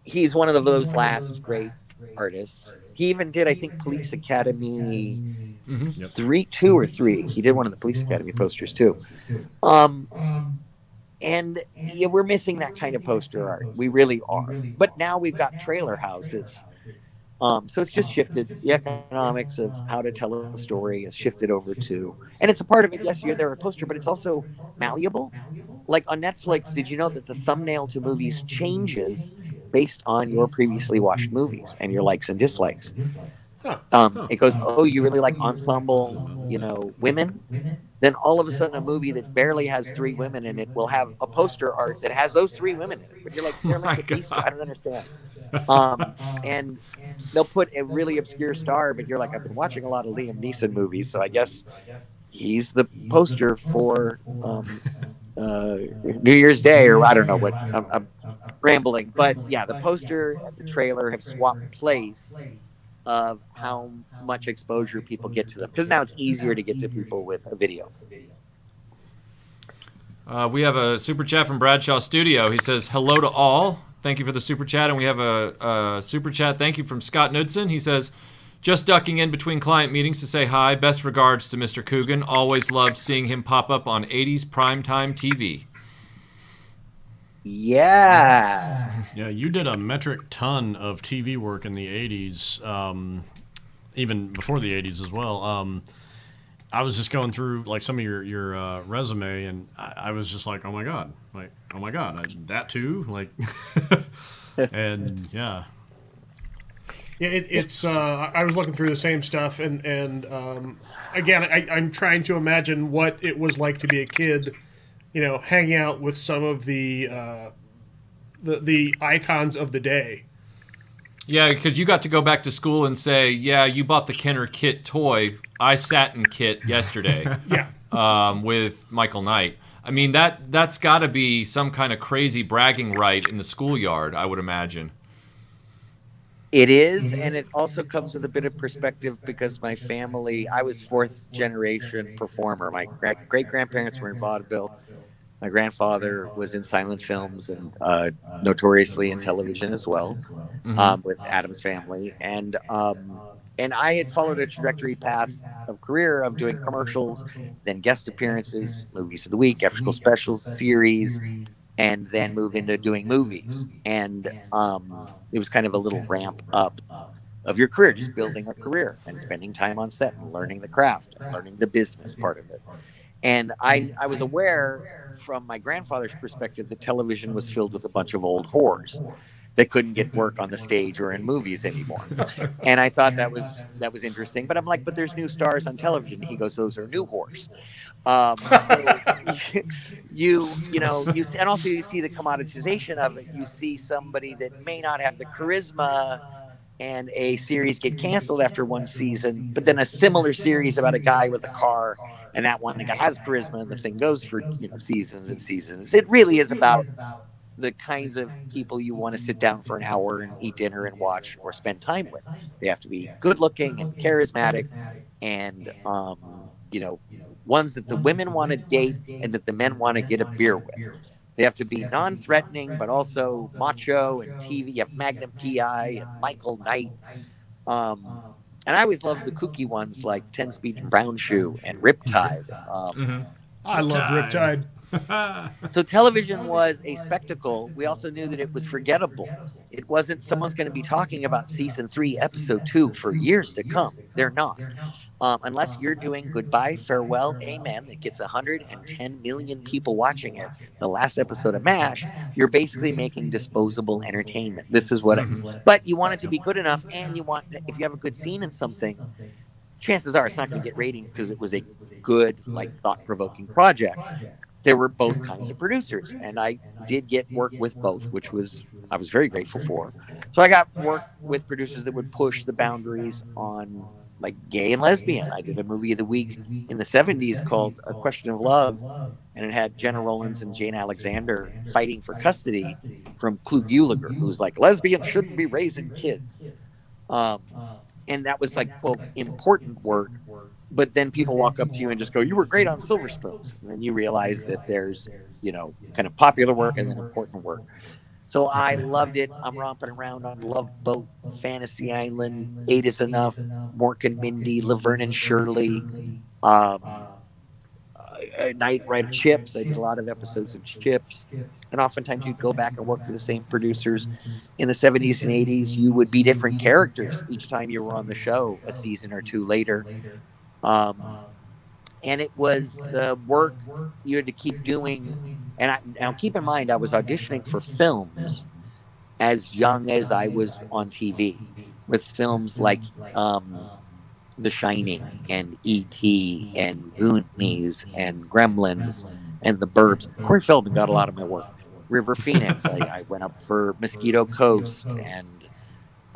he's one of those last great artists. He even did, I think, Police Academy 2 or 3. He did one of the Police Academy posters too. And yeah, we're missing that kind of poster art. We really are. But now we've got trailer houses. So it's just shifted. The economics of how to tell a story has shifted over to, and it's a part of it. Yes, you're there a poster, but it's also malleable. Like on Netflix, did you know that the thumbnail to movies changes based on your previously watched movies and your likes and dislikes? It goes, oh, you really like ensemble, women? Then all of a sudden a movie that barely has 3 women in it will have a poster art that has those 3 women in it. But you're like, they're like a piece. I don't understand. And they'll put a really obscure star, but you're like, I've been watching a lot of Liam Neeson movies, so I guess he's the poster for New Year's Day, or I don't know what. I'm rambling. But yeah, the poster and the trailer have swapped place of how much exposure people get to them, because now it's easier to get to people with a video. We have a super chat from Bradshaw Studio. He says, hello to all. Thank you for the super chat. And we have a super chat thank you from Scott Knudsen. He says, just ducking in between client meetings to say hi. Best regards to Mr. Coogan. Always loved seeing him pop up on 80s primetime TV. Yeah. Yeah, you did a metric ton of TV work in the 80s, even before the 80s as well. I was just going through like some of your resume, and I was just like, oh my god, that too, like, and yeah. Yeah, it's. I was looking through the same stuff, and again, I'm trying to imagine what it was like to be a kid, hanging out with some of the icons of the day. Yeah, because you got to go back to school and say, yeah, you bought the Kenner Kit toy. I sat in Kit yesterday. Yeah. With Michael Knight. I mean, that's got to be some kind of crazy bragging right in the schoolyard, I would imagine. It is, and it also comes with a bit of perspective because my family, I was 4th generation performer. My great-grandparents were in vaudeville. My grandfather was in silent films and notoriously in television as well, with Addams Family. And I had followed a trajectory path of career of doing commercials, then guest appearances, movies of the week, after-school specials, series, and then move into doing movies. And it was kind of a little ramp up of your career, just building a career and spending time on set and learning the craft and learning the business part of it. And I was aware from my grandfather's perspective that television was filled with a bunch of old whores that couldn't get work on the stage or in movies anymore. And I thought that was interesting. But I'm like, but there's new stars on television. He goes, those are new whores. And also you see the commoditization of it. You see somebody that may not have the charisma, and a series get canceled after one season, but then a similar series about a guy with a car, and that one, the guy has charisma, and the thing goes for seasons and seasons. It really is about the kinds of people you want to sit down for an hour and eat dinner and watch or spend time with. They have to be good looking and charismatic, and ones that the women want to date and that the men want to get a beer with. They have to be non-threatening, but also macho and TV. You have Magnum PI and Michael Knight. And I always loved the kooky ones like 10 Speed and Brown Shoe and Riptide. I loved Riptide. Riptide. So television was a spectacle. We also knew that it was forgettable. It wasn't someone's going to be talking about season 3, episode 2 for years to come. They're not. Unless you're doing Goodbye, Farewell, Amen, that gets 110 million people watching it, the last episode of MASH, you're basically making disposable entertainment. This is what but you want it to be good enough, and you want, if you have a good scene in something, chances are it's not going to get ratings because it was a good, like, thought-provoking project. There were both kinds of producers, and I did get work with both, which I was very grateful for. So I got work with producers that would push the boundaries on, like, gay and lesbian. I did a movie of the week in the 70s called A Question of Love, and it had Jenna Rollins and Jane Alexander fighting for custody from Klug Uliger, who's like, lesbians shouldn't be raising kids. And that was, like, quote, important work. But then people walk up to you and just go, you were great on Silver Spoons. And then you realize that there's, kind of popular work and then important work. So I loved it. I'm romping around on Love Boat, Fantasy Island, 8 is Enough, Mork and Mindy, Laverne and Shirley, Night Ride Chips. I did a lot of episodes of Chips. And oftentimes you'd go back and work with the same producers. In the 70s and 80s, you would be different characters each time you were on the show a season or two later. And it was the work you had to keep doing. And now keep in mind, I was auditioning for films as young as I was on TV, with films like The Shining and E.T. and Goonies and Gremlins and The Burbs. Corey Feldman got a lot of my work. River Phoenix, I went up for Mosquito Coast, and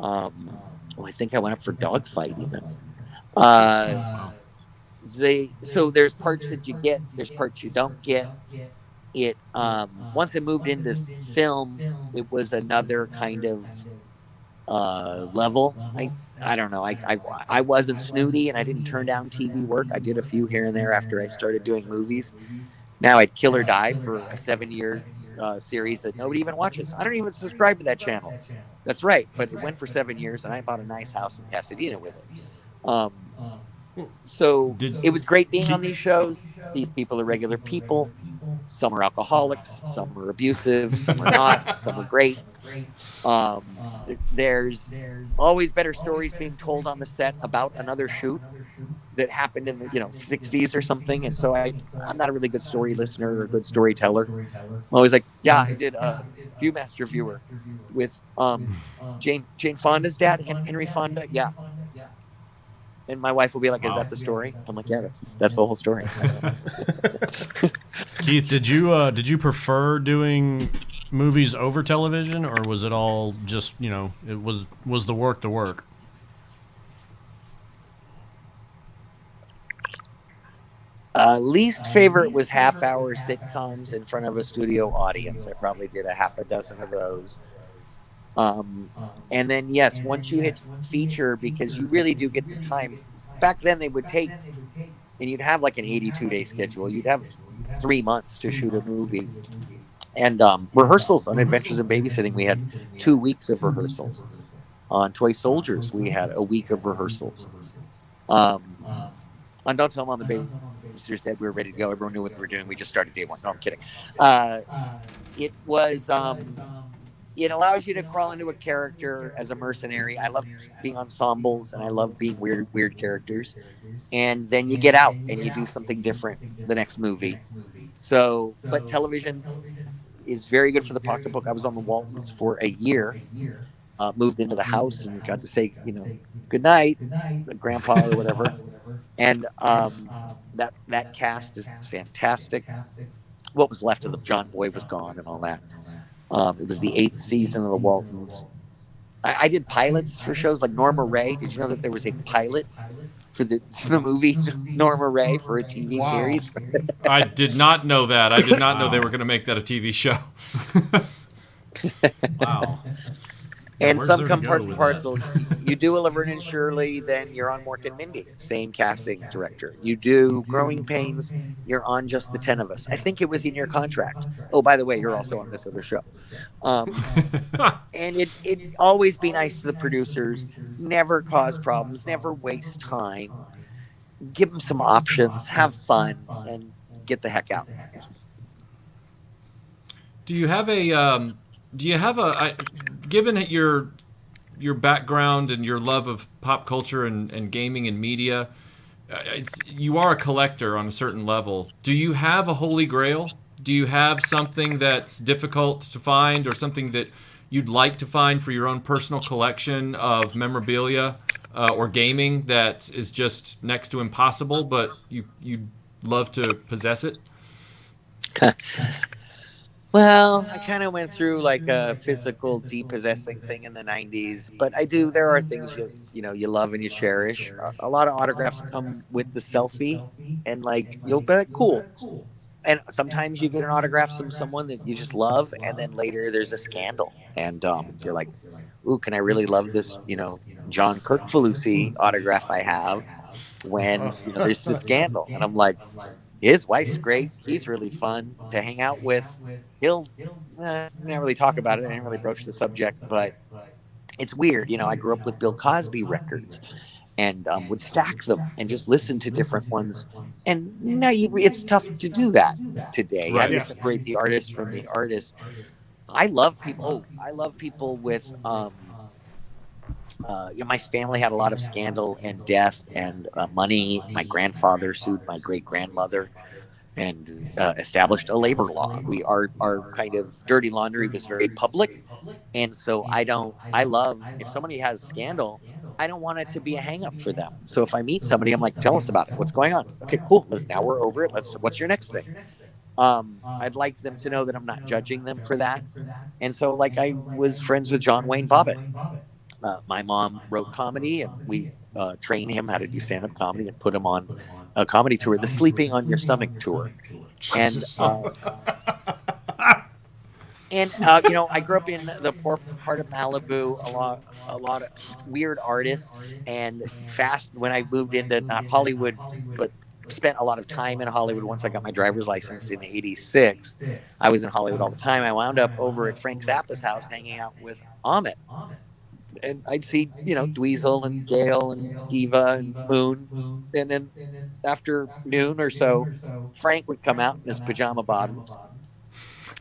I think I went up for Dogfight even. So there's parts that you get, there's parts you don't get. It once I moved into film, it was another kind of level. I don't know. I wasn't snooty, and I didn't turn down TV work. I did a few here and there after I started doing movies. Now I'd kill or die for a 7-year series that nobody even watches. I don't even subscribe to that channel. That's right, but it went for 7 years, and I bought a nice house in Pasadena with it. So it was great being on these shows. These people are regular people. Some are alcoholics, some are abusive, some are not, some are great. There's always better stories being told on the set about another shoot that happened in the 60s or something. And so I'm not a really good story listener or a good storyteller. I'm always like, yeah, I did a Viewmaster Viewer with Jane Fonda's dad, Henry Fonda. Yeah. And my wife will be like, "Is that the story?" I'm like, "Yeah, that's the whole story." Keith, did you prefer doing movies over television, or was it all just it was the work the work? Least favorite was half-hour sitcoms in front of a studio audience. I probably did a half a dozen of those. And then, yes, once you hit feature, because you really do get the time. Back then, they would take, and you'd have like an 82-day schedule. You'd have 3 months to shoot a movie. And rehearsals on Adventures in Babysitting, we had 2 weeks of rehearsals. On Toy Soldiers, we had a week of rehearsals. On Don't Tell Mom the Babysitter's Dead, we were ready to go. Everyone knew what they were doing. We just started day one. No, I'm kidding. It was... it allows you to crawl into a character as a mercenary. I love being ensembles, and I love being weird characters. And then you get out and you do something different the next movie. So, but television is very good for the pocketbook. I was on the Waltons for a year, moved into the house and got to say, good night, grandpa or whatever. And that cast is fantastic. What was left of them, John Boy was gone and all that. It was the 8th season of the Waltons. I did pilots for shows like Norma Ray. Did you know that there was a pilot for the movie Norma Ray for a TV series? I did not know that. I did not know they were going to make that a TV show. Wow. Yeah, And where's some there to come go part and with that? parcel. You do a Laverne and Shirley, then you're on Mork and Mindy, same casting director. You do Growing Pains, you're on Just the 10 of Us. I think it was in your contract. Oh, by the way, you're also on this other show. Um, and it always be nice to the producers, never cause problems, never waste time, give them some options, have fun, and get the heck out. Do you have a given your background and your love of pop culture and gaming and media, you are a collector on a certain level. Do you have a holy grail? Do you have something that's difficult to find or something that you'd like to find for your own personal collection of memorabilia or gaming that is just next to impossible, but you'd love to possess it? Well, I kind of went through like a physical depossessing thing in the 90s, but I do. There are things you love and you cherish. A lot of autographs come with the selfie, and like you'll be like, cool. And sometimes you get an autograph from someone that you just love, and then later there's a scandal, and you're like, ooh, can I really love this? John Kirkfalusi autograph I have when there's this scandal, and I'm like, his wife's great. He's really fun to hang out with. He'll not really talk about it. I didn't really broach the subject, but it's weird. I grew up with Bill Cosby records and would stack them and just listen to different ones. And now it's tough to do that today. How do you Right. separate the artist from the artist? I love people. Oh, I love people with my family had a lot of scandal and death and money. My grandfather sued my great grandmother and established a labor law. Our kind of dirty laundry was very public, and so I love if somebody has scandal, I don't want it to be a hang up for them. So if I meet somebody, I'm like, tell us about it. What's going on? Okay, cool. Now we're over it. What's your next thing? I'd like them to know that I'm not judging them for that. And so like I was friends with John Wayne Bobbitt. My mom wrote comedy, and we trained him how to do stand-up comedy and put him on a comedy tour, the Sleeping on Your Stomach tour. And I grew up in the poor part of Malibu. A lot of weird artists, and fast when I moved into not Hollywood, but spent a lot of time in Hollywood once I got my driver's license in '86. I was in Hollywood all the time. I wound up over at Frank Zappa's house hanging out with Amit. And I'd see, Dweezil and Gale and Diva and Moon. And then after noon or so, Frank would come out in his pajama bottoms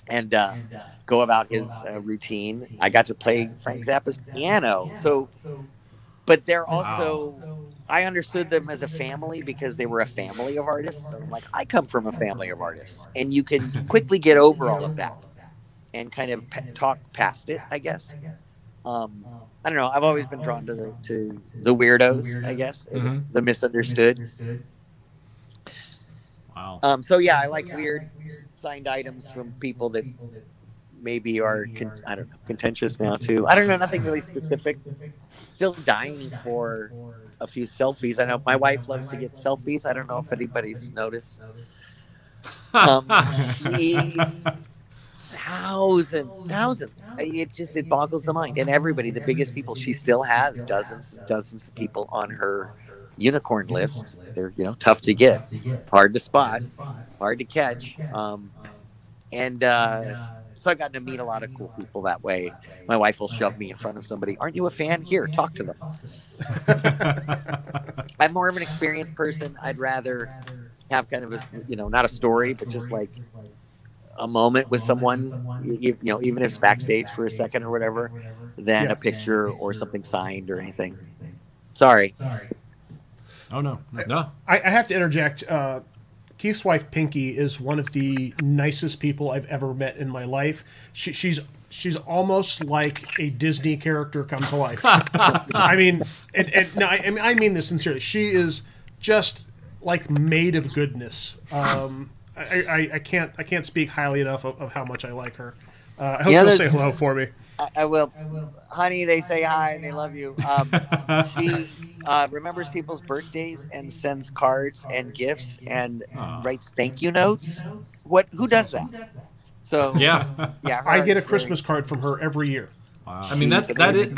and go about his routine. I got to play Frank Zappa's piano. But they're also, I understood them as a family because they were a family of artists. So I'm like, I come from a family of artists. And you can quickly get over all of that and kind of talk past it, I guess. I don't know. I've always been drawn to the weirdos, I guess, the misunderstood. Wow. So yeah, I like weird signed items from people that maybe are I don't know, contentious now too. I don't know, nothing really specific. Still dying for a few selfies. I know my wife loves to get selfies. I don't know if anybody's noticed. She thousands. It boggles the mind. And everybody, the biggest people, she still has dozens of people on her unicorn list. They're tough to get, hard to spot, hard to catch. So I've gotten to meet a lot of cool people that way. My wife will shove me in front of somebody. Aren't you a fan? Here, talk to them. I'm more of an experienced person. I'd rather have kind of a, not a story, but just like a moment with someone, even if it's backstage for a second or whatever, than a picture or something signed or anything. Sorry. Oh no. I have to interject. Keith's wife Pinky is one of the nicest people I've ever met in my life. She's almost like a Disney character come to life. I mean, no, I mean this sincerely. She is just like made of goodness. I can't speak highly enough of how much I like her. I hope you'll say hello for me. I will. Honey, they say hi and they love you. She remembers people's birthdays and sends cards and gifts and writes thank you notes. Who does that? So Yeah. her I get a is Christmas card from her every year. Wow. I mean, She's amazing.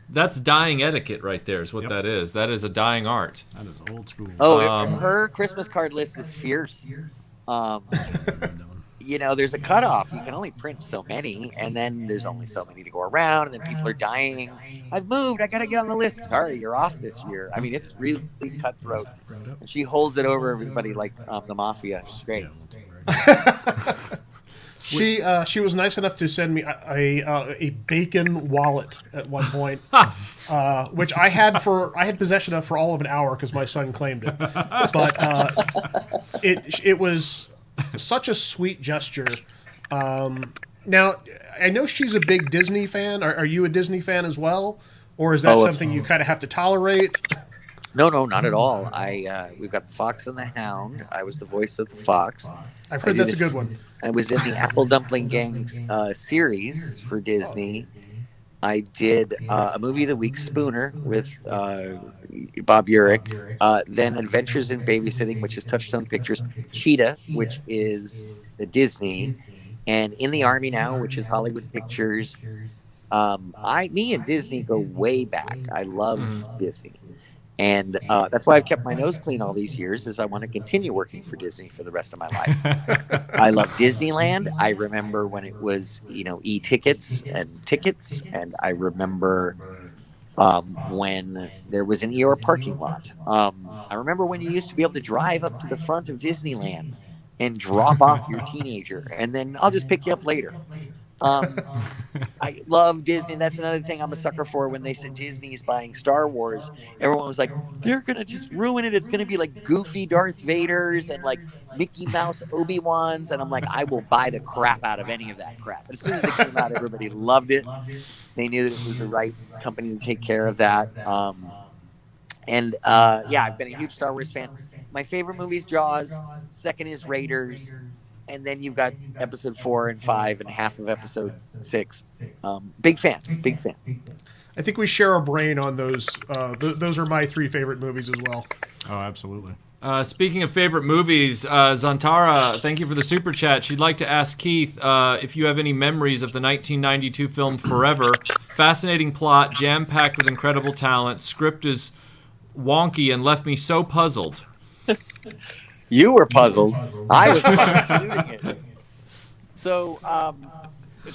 that's dying etiquette right there. Is what Yep. that is. That is a dying art. That is old school. Oh, Um, her Christmas card list is fierce. Um, there's a cutoff. You can only print so many, and then there's only so many to go around, and then people are dying. I've moved. I got to get on the list. Sorry, you're off this year. I mean, it's really cutthroat. And she holds it over everybody like the mafia. It's great. She was nice enough to send me a bacon wallet at one point, which I had possession of for all of an hour because my son claimed it. But it was such a sweet gesture. Now I know she's a big Disney fan. Are you a Disney fan as well, or is that something you kind of have to tolerate? No, not at all. We've got the Fox and the Hound. I was the voice of the Fox. I've heard that's a good one. I was in the Apple Dumpling Gang series for Disney. I did a movie of the week, Spooner, with Bob Urich. Then Adventures in Babysitting, which is Touchstone Pictures. Cheetah, which is the Disney. And In the Army Now, which is Hollywood Pictures. Me and Disney go way back. I love Disney. And that's why I've kept my nose clean all these years, is I want to continue working for Disney for the rest of my life. I love Disneyland. I remember when it was, e-tickets and tickets. And I remember when there was an Eeyore parking lot. I remember when you used to be able to drive up to the front of Disneyland and drop off your teenager, and then I'll just pick you up later. I love Disney. That's another thing I'm a sucker for. When they said Disney's buying Star Wars, everyone was like, they're going to just ruin it. It's going to be like goofy Darth Vaders and like Mickey Mouse Obi-Wans. And I'm like, I will buy the crap out of any of that crap. But as soon as it came out, everybody loved it. They knew that it was the right company to take care of that. I've been a huge Star Wars fan. My favorite movie is Jaws. Second is Raiders. And then you've got episode 4 and 5 and half of episode 6. Big fan. I think we share a brain on those. Those are my 3 favorite movies as well. Oh, absolutely. Speaking of favorite movies, Zantara, thank you for the super chat. She'd like to ask Keith if you have any memories of the 1992 film Forever. Fascinating plot, jam-packed with incredible talent. Script is wonky and left me so puzzled. You were puzzled. I was puzzled shooting it. So,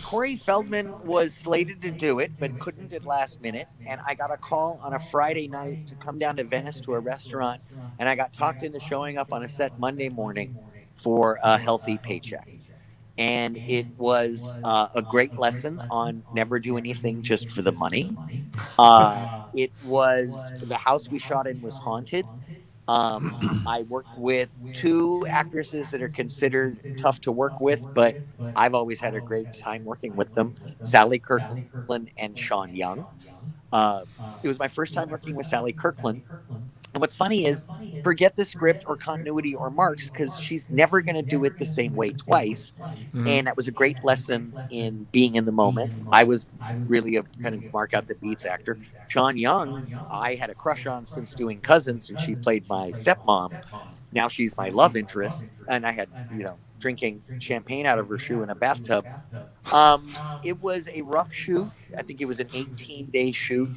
Corey Feldman was slated to do it, but couldn't at last minute. And I got a call on a Friday night to come down to Venice to a restaurant. And I got talked into showing up on a set Monday morning for a healthy paycheck. And it was a great lesson on never do anything just for the money. The house we shot in was haunted. I worked with 2 actresses that are considered tough to work with, but I've always had a great time working with them, Sally Kirkland and Sean Young. It was my first time working with Sally Kirkland. And what's funny is, forget the script or continuity or marks, because she's never going to do it the same way twice. Mm-hmm. And that was a great lesson in being in the moment. I was really a kind of mark out the beats actor. Sean Young, I had a crush on since doing Cousins, and she played my stepmom. Now she's my love interest. And I had, drinking champagne out of her shoe in a bathtub. It was a rough shoot. I think it was an 18-day shoot.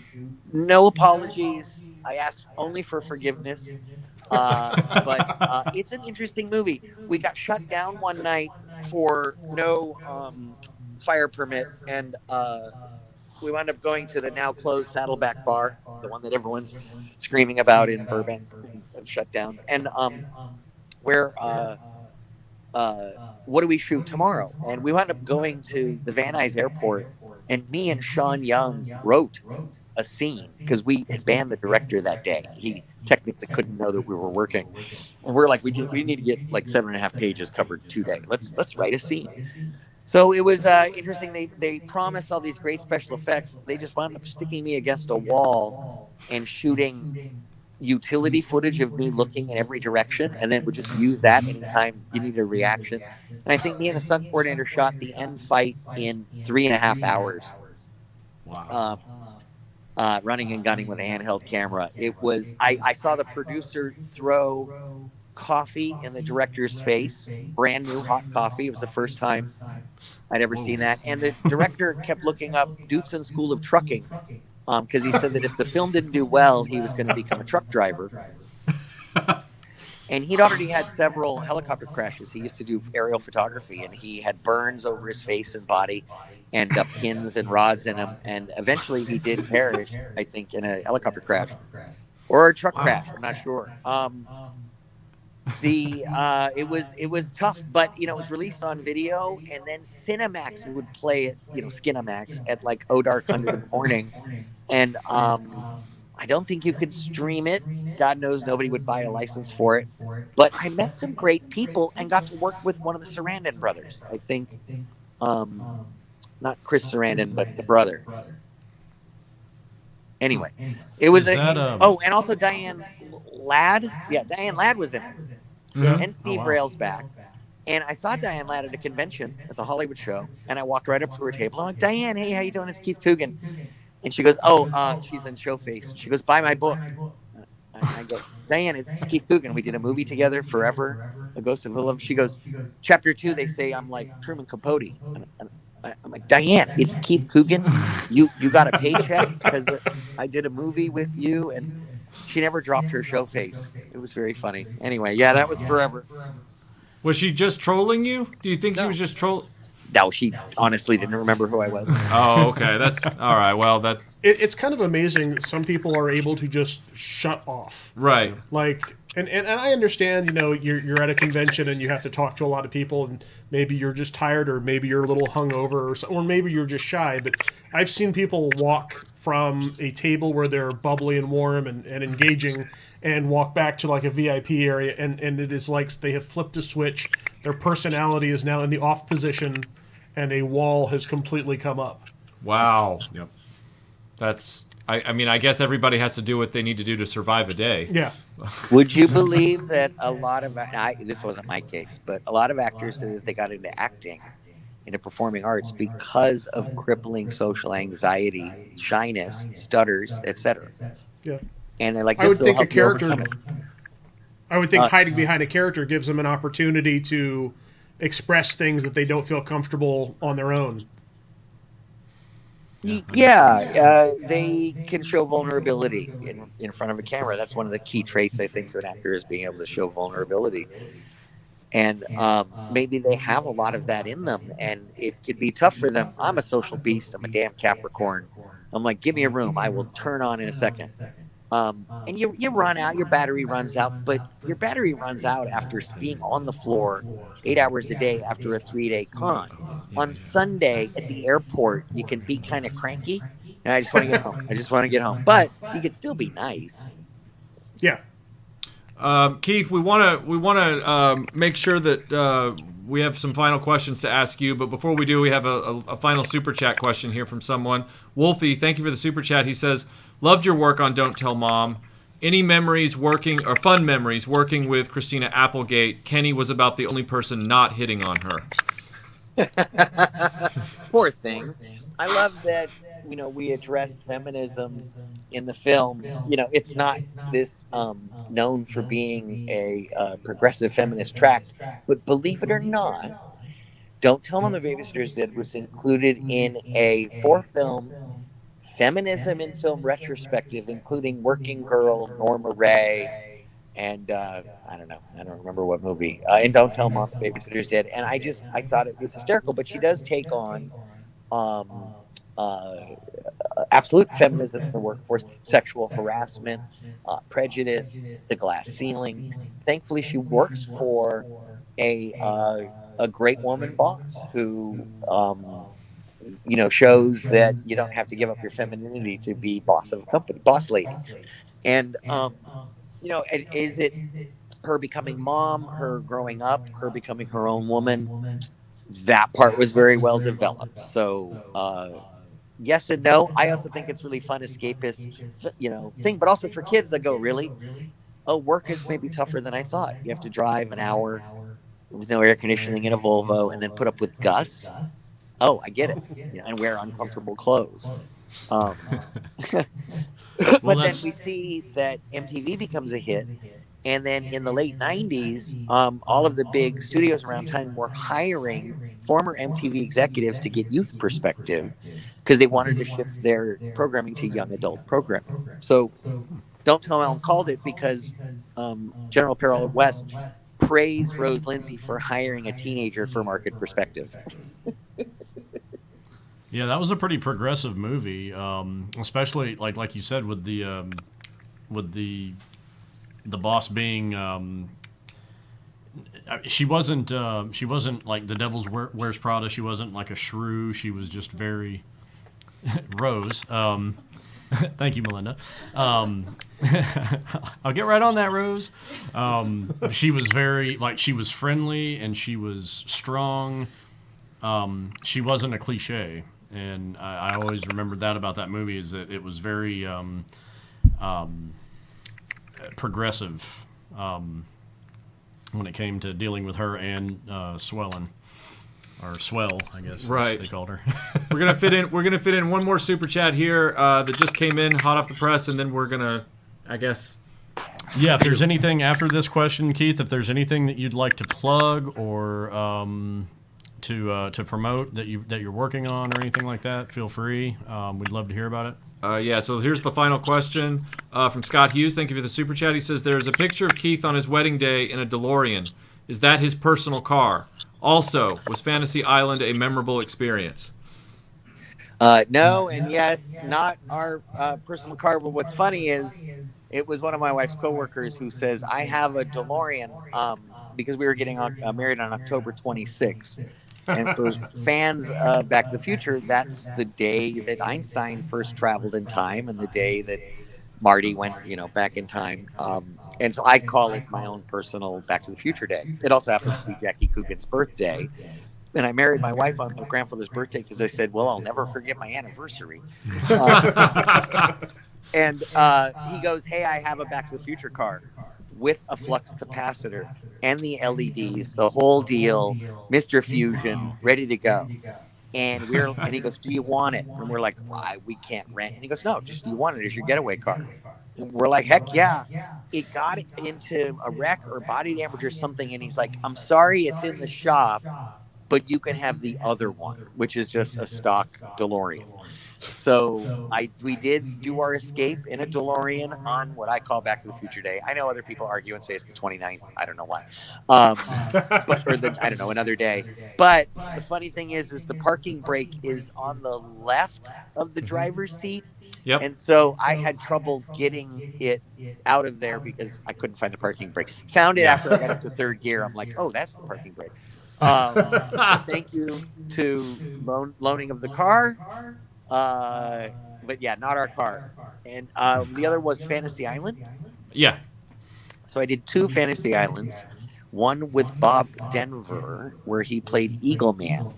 No apologies. I asked only for forgiveness. But it's an interesting movie. We got shut down one night for no fire permit, and we wound up going to the now closed Saddleback Bar, the one that everyone's screaming about in Burbank, and shut down. And what do we shoot tomorrow? And we wound up going to the Van Nuys Airport, and me and Sean Young wrote a scene because we had banned the director that day. He technically couldn't know that we were working, and we're like, we need to get like 7.5 pages covered today. Let's write a scene. So it was interesting. They promised all these great special effects. They just wound up sticking me against a wall and shooting utility footage of me looking in every direction, and then would just use that anytime you needed a reaction. And I think me and the stunt coordinator shot the end fight in 3.5 hours. Wow. Running and gunning with a handheld camera. It was. I saw the producer throw coffee in the director's face, brand new hot coffee. It was the first time I'd ever seen that. And the director kept looking up Dutson School of Trucking, because he said that if the film didn't do well, he was going to become a truck driver. And he'd already had several helicopter crashes. He used to do aerial photography, and he had burns over his face and body, and pins and rods in him. And eventually, he did perish, I think, in a helicopter crash or a truck crash. I'm not sure. It was tough, but it was released on video, and then Cinemax would play it, Skinamax at like dark 100 in the morning, and I don't think you could stream it. God knows nobody would buy a license for it. But I met some great people and got to work with one of the Sarandon brothers. I think, not Chris Sarandon, but the brother. Anyway, it was and also Diane Ladd. Yeah, Diane Ladd was in it, and Steve Railsback. And I saw Diane Ladd at a convention at the Hollywood show, and I walked right up to her table. I'm like, Diane, hey, how you doing? It's Keith Coogan. And she goes, she's in Showface. She goes, buy my book. I go, Diane, it's Keith Coogan. We did a movie together, Forever, A Ghost of Love. She goes, chapter 2, they say I'm like Truman Capote. And I'm like, Diane, it's Keith Coogan. You got a paycheck because I did a movie with you. And she never dropped her Showface. It was very funny. Anyway, yeah, that was Forever. Was she just trolling you? Do you think she was just trolling? No, she honestly didn't remember who I was. Oh, okay. That's all right. Well, it's kind of amazing that some people are able to just shut off. Right. Like, and I understand, you're at a convention and you have to talk to a lot of people, and maybe you're just tired, or maybe you're a little hungover, or maybe you're just shy. But I've seen people walk from a table where they're bubbly and warm and engaging, and walk back to like a VIP area, and it is like they have flipped a switch. Their personality is now in the off position, and a wall has completely come up. Wow. Yep. That's, I mean, I guess everybody has to do what they need to do to survive a day. Yeah. Would you believe that a lot of, this wasn't my case, but a lot of actors said that they got into acting, into performing arts, because of crippling social anxiety, shyness, stutters, etc. Yeah. And they're like, I would think a character, hiding behind a character gives them an opportunity to express things that they don't feel comfortable on their own. Yeah, they can show vulnerability in front of a camera. That's one of the key traits, I think, to an actor, is being able to show vulnerability. And maybe they have a lot of that in them, and it could be tough for them. I'm a social beast. I'm a damn Capricorn. I'm like, give me a room. I will turn on in a second. And you run out, your battery runs out, but your battery runs out after being on the floor 8 hours a day after a 3-day con. On Sunday at the airport, you can be kind of cranky. And I just want to get home. But you could still be nice. Yeah. Keith, we want to make sure that we have some final questions to ask you. But before we do, we have a final super chat question here from someone. Wolfie, thank you for the super chat. He says, loved your work on Don't Tell Mom. Any memories fun memories working with Christina Applegate? Kenny was about the only person not hitting on her. Poor thing. I love that, we addressed feminism in the film. It's not this known for being a progressive feminist tract, but believe it or not, Don't Tell Mom the Babysitters Dead was included in a 4-film feminism in film retrospective, including Working Girl, Norma Ray, and I don't remember what movie. And Don't Tell Mom the Babysitter's Dead. And I thought it was hysterical. But she does take on absolute feminism in the workforce, sexual harassment, prejudice, the glass ceiling. Thankfully, she works for a great woman boss who shows that you don't have to give up your femininity to be boss of a company, boss lady. And is it her becoming mom, her growing up, her becoming her own woman? That part was very well developed. So yes and no. I also think it's really fun escapist thing, but also for kids that go, really? Oh, work is maybe tougher than I thought. You have to drive an hour with no air conditioning in a Volvo, and then put up with Gus. Oh, I get it. And wear uncomfortable clothes. But then we see that MTV becomes a hit, And then in the late 90s, all of the big studios around town were hiring former MTV executives to get youth perspective because they wanted to shift their programming to young adult programming. So Don't Tell Mom called it because General Peril West praised Rose Lindsay for hiring a teenager for market perspective. Yeah, that was a pretty progressive movie, especially like you said with the boss being. She wasn't like the Devil's Wears Prada. She wasn't like a shrew. She was just very Rose. Thank you, Melinda. I'll get right on that, Rose. She was very she was friendly and she was strong. She wasn't a cliche, and I always remembered that about that movie is that it was very progressive when it came to dealing with her and Swell, I guess. Right. They called her. We're gonna fit in one more super chat here that just came in hot off the press, and then we're gonna, I guess. Yeah, if there's anything after this question, Keith, if there's anything that you'd like to plug or to promote that you're working on or anything like that, feel free. We'd love to hear about it. Yeah, so here's the final question from Scott Hughes. Thank you for the super chat. He says, there's a picture of Keith on his wedding day in a DeLorean. Is that his personal car? Also, was Fantasy Island a memorable experience? No, and yes, not our personal car. But what's funny is it was one of my wife's coworkers who says, I have a DeLorean because we were getting married on October 26th. And for fans of Back to the Future, that's the day that Einstein first traveled in time and the day that Marty went, back in time. And so I call it my own personal Back to the Future day. It also happens to be Jackie Coogan's birthday. And I married my wife on my grandfather's birthday because I said, well, I'll never forget my anniversary. And he goes, hey, I have a Back to the Future car with a flux capacitor and the LEDs, the whole deal, Mr. Fusion, ready to go. And he goes, do you want it? And we're like, why? We can't rent. And he goes, no, just do you want it as your getaway car? And we're like, heck yeah. It got into a wreck or body damage or something. And he's like, I'm sorry, it's in the shop, but you can have the other one, which is just a stock DeLorean. So we did do our escape in a DeLorean on what I call Back to the Future Day. I know other people argue and say it's the 29th. I don't know why. I don't know, another day. But the funny thing is the parking brake is on the left of the driver's seat. Yep. And so I had trouble getting it out of there because I couldn't find the parking brake. Found it after I got up to third gear. I'm like, oh, that's the parking brake. Thank you to loaning of the car. But yeah, not our car. And the other was Fantasy Island. Yeah. So I did 2 Fantasy Islands. One with Bob Denver, where he played Eagle Man,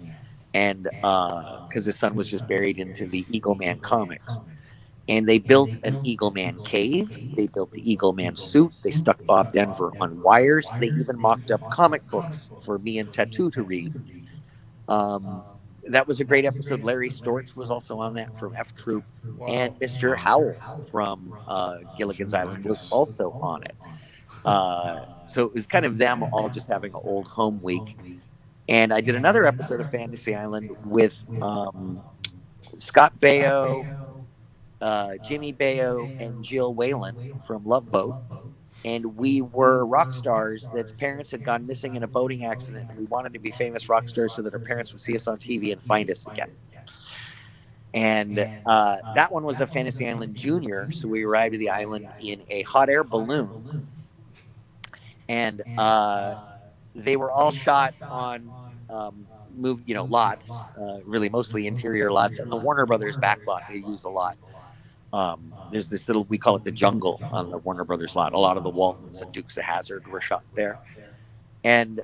and because his son was just buried into the Eagle Man comics. And they built an Eagle Man cave. They built the Eagle Man suit. They stuck Bob Denver on wires. They even mocked up comic books for me and Tattoo to read. That was a great episode. Larry Storch was also on that from F Troop. Wow. And Mr. Howell from Gilligan's Island was also on it. So it was kind of them all just having an old home week. And I did another episode of Fantasy Island with Scott Baio, Jimmy Baio, and Jill Whalen from Love Boat. And we were rock stars that's parents had gone missing in a boating accident. And we wanted to be famous rock stars so that our parents would see us on TV and find us again. And that one was a Fantasy Island Junior. So we arrived at the island in a hot air balloon. And they were all shot on lots, really mostly interior lots. And the Warner Brothers back lot they use a lot. There's this little, we call it the jungle on the Warner Brothers lot. A lot of the Waltons and Dukes of Hazzard were shot there. And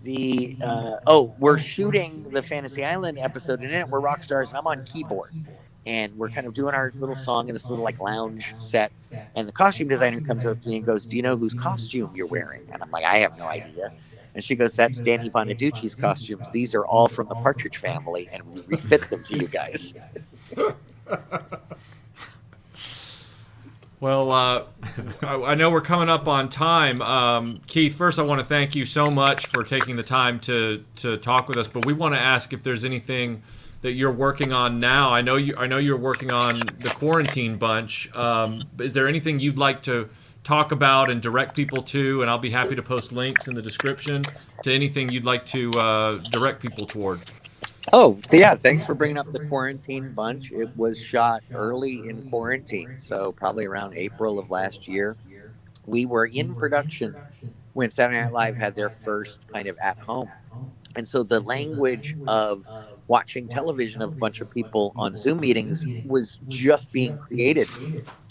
we're shooting the Fantasy Island episode, and in it we're rock stars, and I'm on keyboard. And we're kind of doing our little song in this little lounge set. And the costume designer comes up to me and goes, do you know whose costume you're wearing? And I'm like, I have no idea. And she goes, that's Danny Bonaducci's costumes. These are all from the Partridge Family, and we refit them to you guys. Well, I know we're coming up on time. Keith, first I want to thank you so much for taking the time to talk with us. But we want to ask if there's anything that you're working on now. I know you're working on the Quarantine Bunch. Is there anything you'd like to talk about and direct people to? And I'll be happy to post links in the description to anything you'd like to direct people toward. Oh, yeah. Thanks for bringing up the Quarantine Bunch. It was shot early in quarantine, so probably around April of last year. We were in production when Saturday Night Live had their first kind of at home. And so the language of watching television of a bunch of people on Zoom meetings was just being created.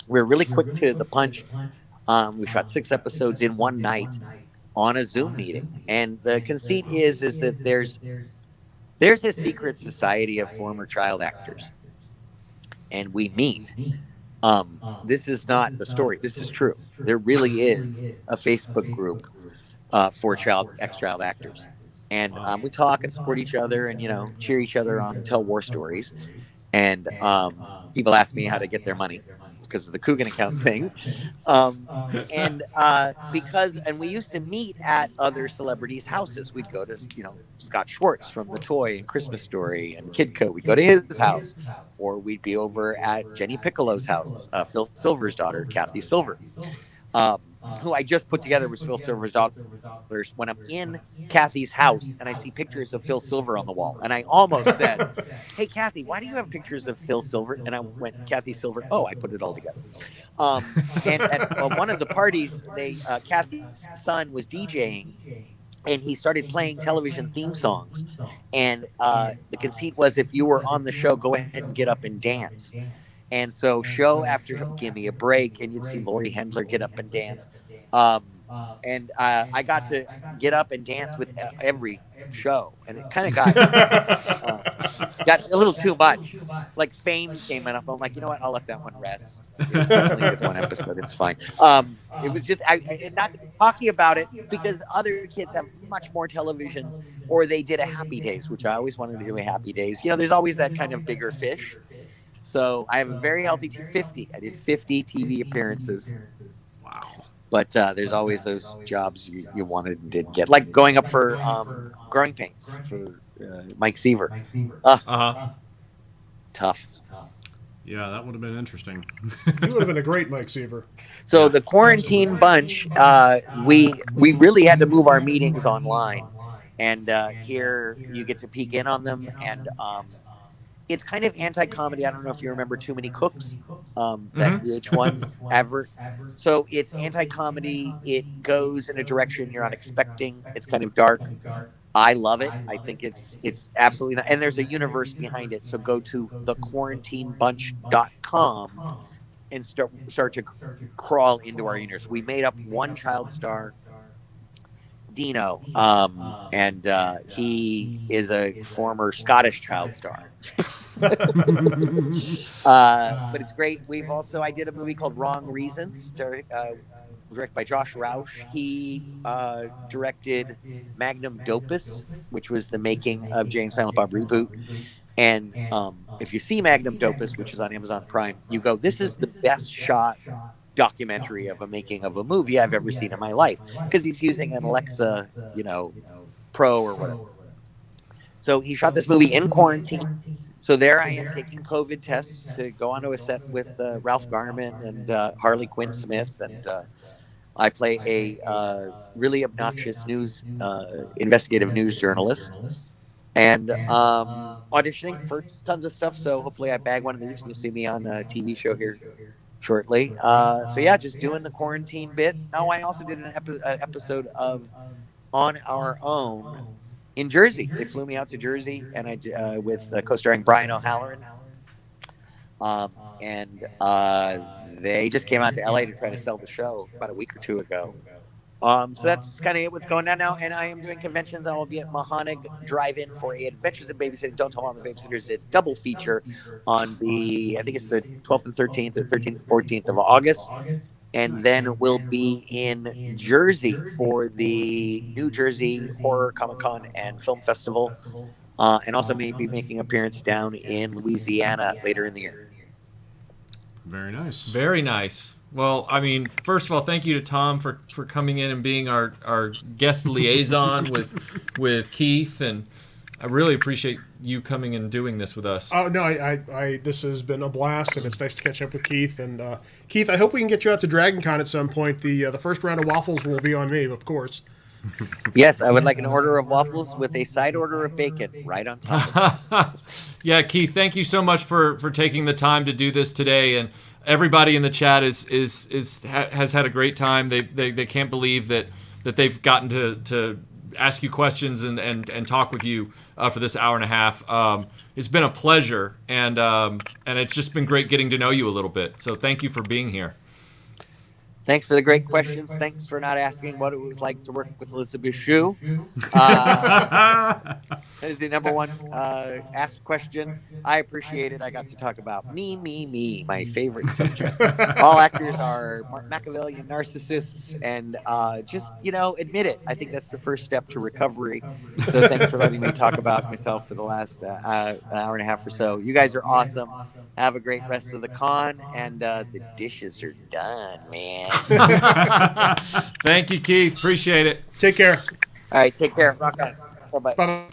We were really quick to the punch. We shot 6 episodes in one night on a Zoom meeting. And the conceit is that there's a secret society of former child actors, and we meet. This is not the story. This is true. There really is a Facebook group for ex-child actors, and we talk and support each other, and cheer each other on and tell war stories. And people ask me how to get their money because of the Coogan account thing. And we used to meet at other celebrities' houses. We'd go to, Scott Schwartz from The Toy and Christmas Story and Kidco. We'd go to his house, or we'd be over at Jenny Piccolo's house, Phil Silver's daughter, Kathy Silver, who I just put together with Phil Silver's daughter. When I'm in Kathy's house and I see pictures of Phil Silver on the wall, and I almost said, "Hey, Kathy, why do you have pictures of Phil Silver?" And I went, "Kathy Silver." Oh, I put it all together. And at one of the parties, Kathy's son was DJing, and he started playing television theme songs. And the conceit was, if you were on the show, go ahead and get up and dance. And so show after show, Give Me a Break, and you'd see Lori Hendler get up and dance. And I got to get up and dance with every show, and it kind of got a little too much. Like Fame came up, I'm like, you know what? I'll let that one rest. It's only one episode. It's fine. It was just not talking about it because other kids have much more television, or they did a Happy Days, which I always wanted to do a Happy Days. There's always that kind of bigger fish. So I have a very healthy 50. I did 50 TV appearances. Wow. But there's always those jobs you wanted and didn't get, like going up for Growing Pains for Mike Seaver. Tough. Yeah, that would have been interesting. You would have been a great Mike Seaver. So the Quarantine Bunch, we really had to move our meetings online, and here you get to peek in on them, and it's kind of anti-comedy. I don't know if you remember Too Many Cooks, that VH1 advert. So it's anti-comedy. It goes in a direction you're not expecting. It's kind of dark. I love it. I think it's absolutely not. And there's a universe behind it. So go to thequarantinebunch.com and start to crawl into our universe. We made up one child star, Dino, and he is a former Scottish child star. But it's great. I did a movie called Wrong Reasons, directed by Josh Roush. He directed Magnum Opus, which was the making of Jay and Silent Bob Reboot. And if you see Magnum Opus, which is on Amazon Prime, you go, this is the best shot documentary of a making of a movie I've ever seen in my life, because he's using an Alexa, Pro or whatever. So he shot this movie in quarantine. So there I am taking COVID tests to go onto a set with Ralph Garman and Harley Quinn Smith, and I play a really obnoxious investigative news journalist, and auditioning for tons of stuff. So hopefully I bag one of these, and you'll see me on a TV show here shortly. So yeah, just doing the quarantine bit. Oh, I also did an episode of On Our Own in Jersey. They flew me out to Jersey, and I with co-starring Brian O'Halloran, and they just came out to LA to try to sell the show about a week or two ago. So that's kind of what's going on now, and I am doing conventions. I will be at Mahoning Drive-In for a Adventures in Babysitting, Don't Tell Mom the Babysitters, a double feature on I think it's the 12th and 13th, or 13th and 14th of August. And then we'll be in Jersey for the New Jersey Horror Comic-Con and Film Festival, and also maybe making an appearance down in Louisiana later in the year. Very nice. Very nice. Well, I mean, first of all, thank you to Tom for coming in and being our guest liaison with Keith, and I really appreciate you coming and doing this with us. No, I this has been a blast, and it's nice to catch up with Keith. And Keith, I hope we can get you out to Dragon Con at some point. The first round of waffles will be on me, of course. Yes, I would like an order of waffles with a side order of bacon right on top of it. Yeah, Keith, thank you so much for taking the time to do this today, and everybody in the chat has had a great time. They can't believe that they've gotten to ask you questions and talk with you for this hour and a half. It's been a pleasure, and it's just been great getting to know you a little bit. So thank you for being here. Thanks for the great questions. Thanks for not asking what it was like to work with Elizabeth Shue. That is the number one asked question. I appreciate it. I got to talk about me, my favorite subject. All actors are Machiavellian narcissists, and just, admit it. I think that's the first step to recovery. So thanks for letting me talk about myself for the last hour and a half or so. You guys are awesome. Have a great rest of the con, and the dishes are done, man. Thank you, Keith. Appreciate it. Take care. All right, take care. Rock on. Bye-bye. Bye-bye.